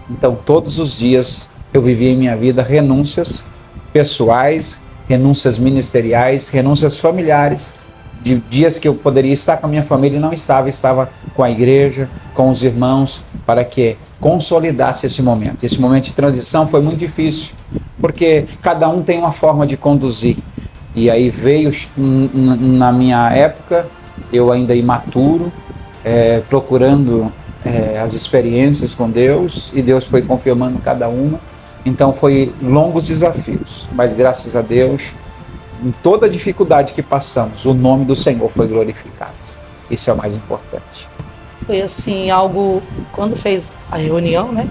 U: Então todos os dias eu vivi em minha vida renúncias pessoais, renúncias ministeriais, renúncias familiares, de dias que eu poderia estar com a minha família e não estava com a igreja, com os irmãos, para que consolidasse esse momento. Esse momento de transição foi muito difícil, porque cada um tem uma forma de conduzir. E aí veio, na minha época, eu ainda imaturo, procurando as experiências com Deus, e Deus foi confirmando cada uma. Então foi longos desafios, mas graças a Deus, em toda a dificuldade que passamos, o nome do Senhor foi glorificado. Isso é o mais importante.
V: Foi assim, algo, quando fez a reunião, né,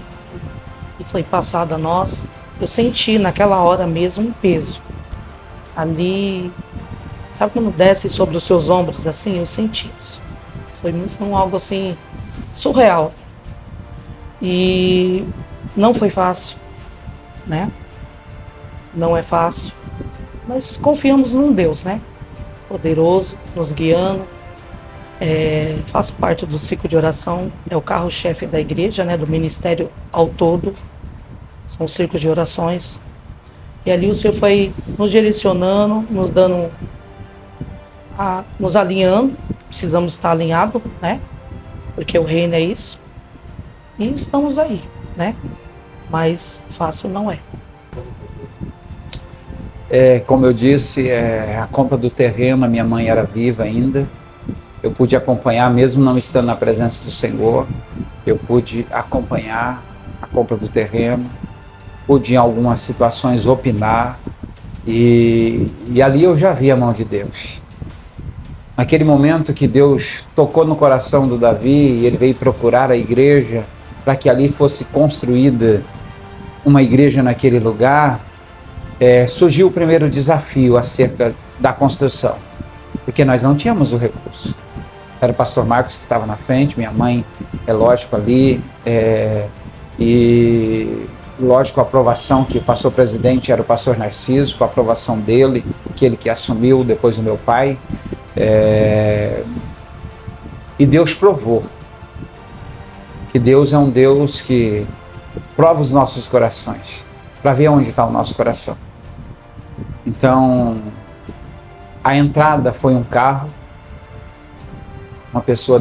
V: e foi passado a nós, eu senti naquela hora mesmo um peso. Ali, sabe quando desce sobre os seus ombros assim? Eu senti isso. Foi algo assim, surreal. E não foi fácil, né? Não é fácil. Mas confiamos num Deus, né? Poderoso, nos guiando. Faço parte do ciclo de oração, é o carro-chefe da igreja, né? Do ministério ao todo. São círculos de orações. E ali o Senhor foi nos direcionando, nos dando, nos alinhando. Precisamos estar alinhados, né? Porque o reino é isso. E estamos aí, né? Mas fácil não é.
U: Como eu disse, a compra do terreno, a minha mãe era viva ainda. Eu pude acompanhar, mesmo não estando na presença do Senhor, eu pude acompanhar a compra do terreno, pude em algumas situações opinar, e ali eu já vi a mão de Deus. Naquele momento que Deus tocou no coração do Davi e ele veio procurar a igreja para que ali fosse construída uma igreja naquele lugar, surgiu o primeiro desafio acerca da construção, porque nós não tínhamos o recurso. Era o pastor Marcos que estava na frente, minha mãe, lógico, ali, e lógico a aprovação que o pastor presidente era o pastor Narciso, com a aprovação dele, aquele que assumiu depois do meu pai, e Deus provou que Deus é um Deus que prova os nossos corações, para ver onde está o nosso coração. Então, a entrada foi um carro, uma pessoa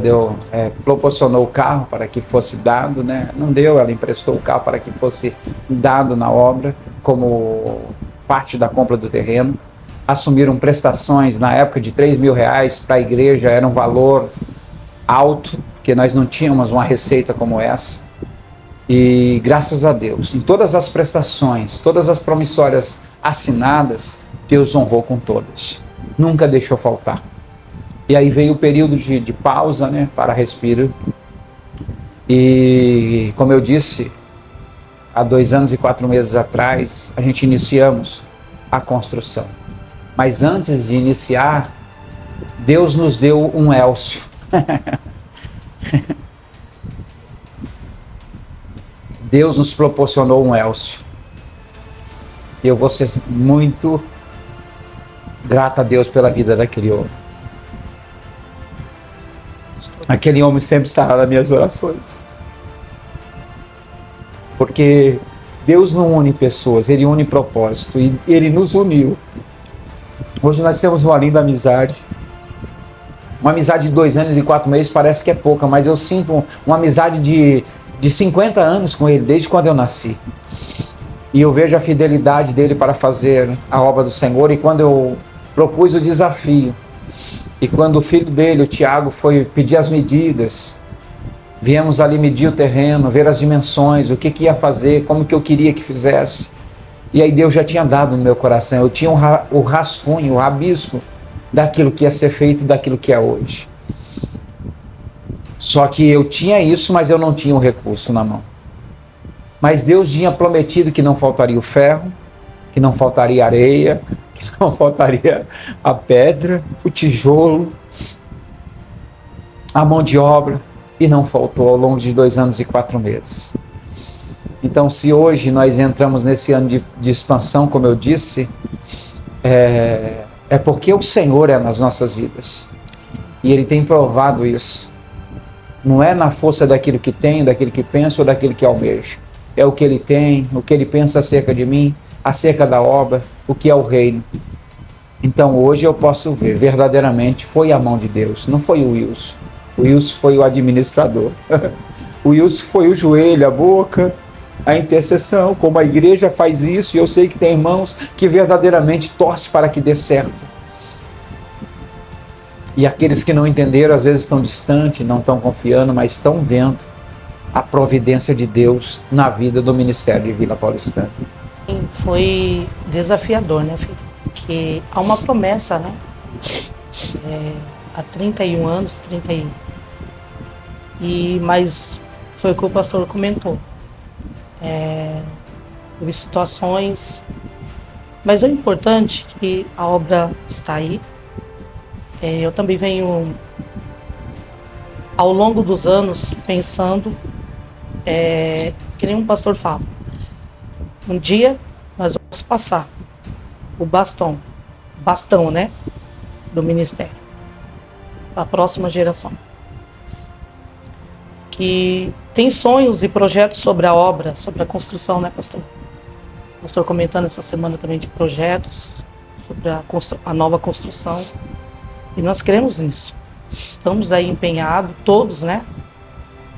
U: proporcionou o carro para que fosse dado, né? Não deu, ela emprestou o carro para que fosse dado na obra, como parte da compra do terreno. Assumiram prestações na época de R$3.000 para a igreja, era um valor alto, porque nós não tínhamos uma receita como essa. E graças a Deus, em todas as prestações, todas as promissórias assinadas, Deus honrou com todas. Nunca deixou faltar. E aí veio o período de pausa, né, para respiro. E como eu disse, há 2 anos e 4 meses atrás, a gente iniciamos a construção. Mas antes de iniciar, Deus nos deu um Elcio. Deus nos proporcionou um Elcio. E eu vou ser muito grato a Deus pela vida daquele homem. Aquele homem sempre estará nas minhas orações. Porque Deus não une pessoas, Ele une propósito. E Ele nos uniu. Hoje nós temos uma linda amizade. Uma amizade de 2 anos e 4 meses parece que é pouca, mas eu sinto uma amizade de 50 anos com Ele, desde quando eu nasci. E eu vejo a fidelidade dele para fazer a obra do Senhor. E quando eu propus o desafio, e quando o filho dele, o Tiago, foi pedir as medidas, viemos ali medir o terreno, ver as dimensões, o que ia fazer, como que eu queria que fizesse. E aí Deus já tinha dado no meu coração, eu tinha o rascunho, o rabisco daquilo que ia ser feito e daquilo que é hoje. Só que eu tinha isso, mas eu não tinha o recurso na mão. Mas Deus tinha prometido que não faltaria o ferro, que não faltaria areia, que não faltaria a pedra, o tijolo, a mão de obra, e não faltou ao longo de 2 anos e 4 meses. Então, se hoje nós entramos nesse ano de expansão, como eu disse, é porque o Senhor é nas nossas vidas. E Ele tem provado isso. Não é na força daquilo que tem, daquilo que pensa ou daquilo que almeja. É o que Ele tem, o que Ele pensa acerca de mim, acerca da obra, o que é o reino. Então hoje eu posso ver, verdadeiramente foi a mão de Deus, não foi o Wilson. O Wilson foi o administrador. O Wilson foi o joelho, a boca, a intercessão, como a igreja faz isso, e eu sei que tem irmãos que verdadeiramente torcem para que dê certo. E aqueles que não entenderam, às vezes estão distantes, não estão confiando, mas estão vendo a providência de Deus na vida do Ministério de Vila Paulistana.
V: Foi desafiador, né, filho? Porque há uma promessa, né? Há 31 anos, mas foi o que o pastor comentou. Houve situações, mas o importante é que a obra está aí. Eu também venho, ao longo dos anos, pensando, que nem um pastor fala, um dia nós vamos passar o bastão, né, do ministério para a próxima geração, que tem sonhos e projetos sobre a obra, sobre a construção, né, pastor? O pastor comentando essa semana também de projetos sobre a nova construção, e nós cremos nisso. Estamos aí empenhados, todos, né?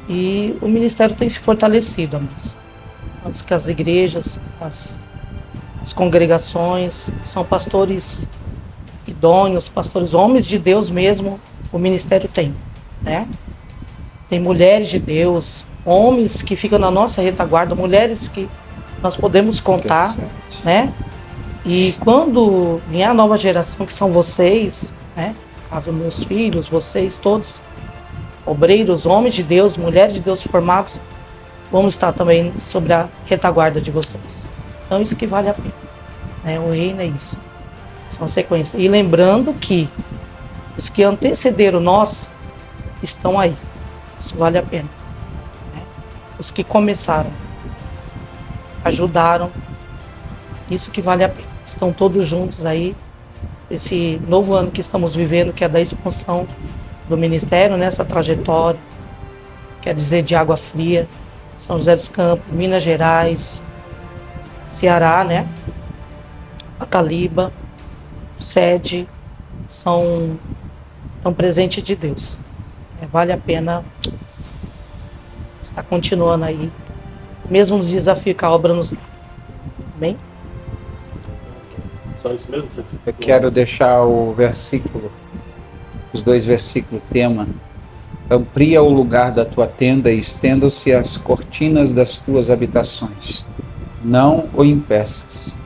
V: E o ministério tem se fortalecido, amigos. Antes que as igrejas, as congregações, são pastores idôneos, pastores homens de Deus mesmo, o ministério tem, né? Tem mulheres de Deus, homens que ficam na nossa retaguarda, mulheres que nós podemos contar, né? E quando vier a nova geração, que são vocês, né? No caso, meus filhos, vocês todos, obreiros, homens de Deus, mulheres de Deus formados, vamos estar também sobre a retaguarda de vocês. Então isso que vale a pena, né? O reino é isso, são sequências. E lembrando que os que antecederam nós estão aí, isso vale a pena, né? Os que começaram, ajudaram, isso que vale a pena. Estão todos juntos aí, esse novo ano que estamos vivendo, que é da expansão do ministério, nessa trajetória, quer dizer, de Água Fria, São José dos Campos, Minas Gerais, Ceará, né? Ataliba, sede, é um presente de Deus. Vale a pena estar continuando aí, mesmo no desafio que a obra nos dá. Amém?
A: Só isso mesmo?
U: Eu quero deixar o versículo, os 2 versículos tema, Amplia o lugar da tua tenda e estendam-se as cortinas das tuas habitações. Não o impeças.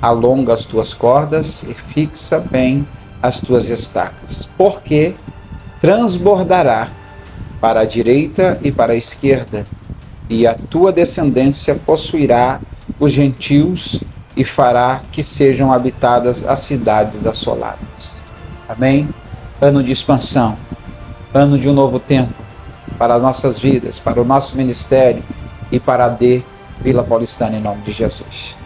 U: Alonga as tuas cordas e fixa bem as tuas estacas, porque transbordará para a direita e para a esquerda, e a tua descendência possuirá os gentios e fará que sejam habitadas as cidades assoladas. Amém? Ano de expansão, ano de um novo tempo para as nossas vidas, para o nosso ministério e para a D Vila Paulistana, em nome de Jesus.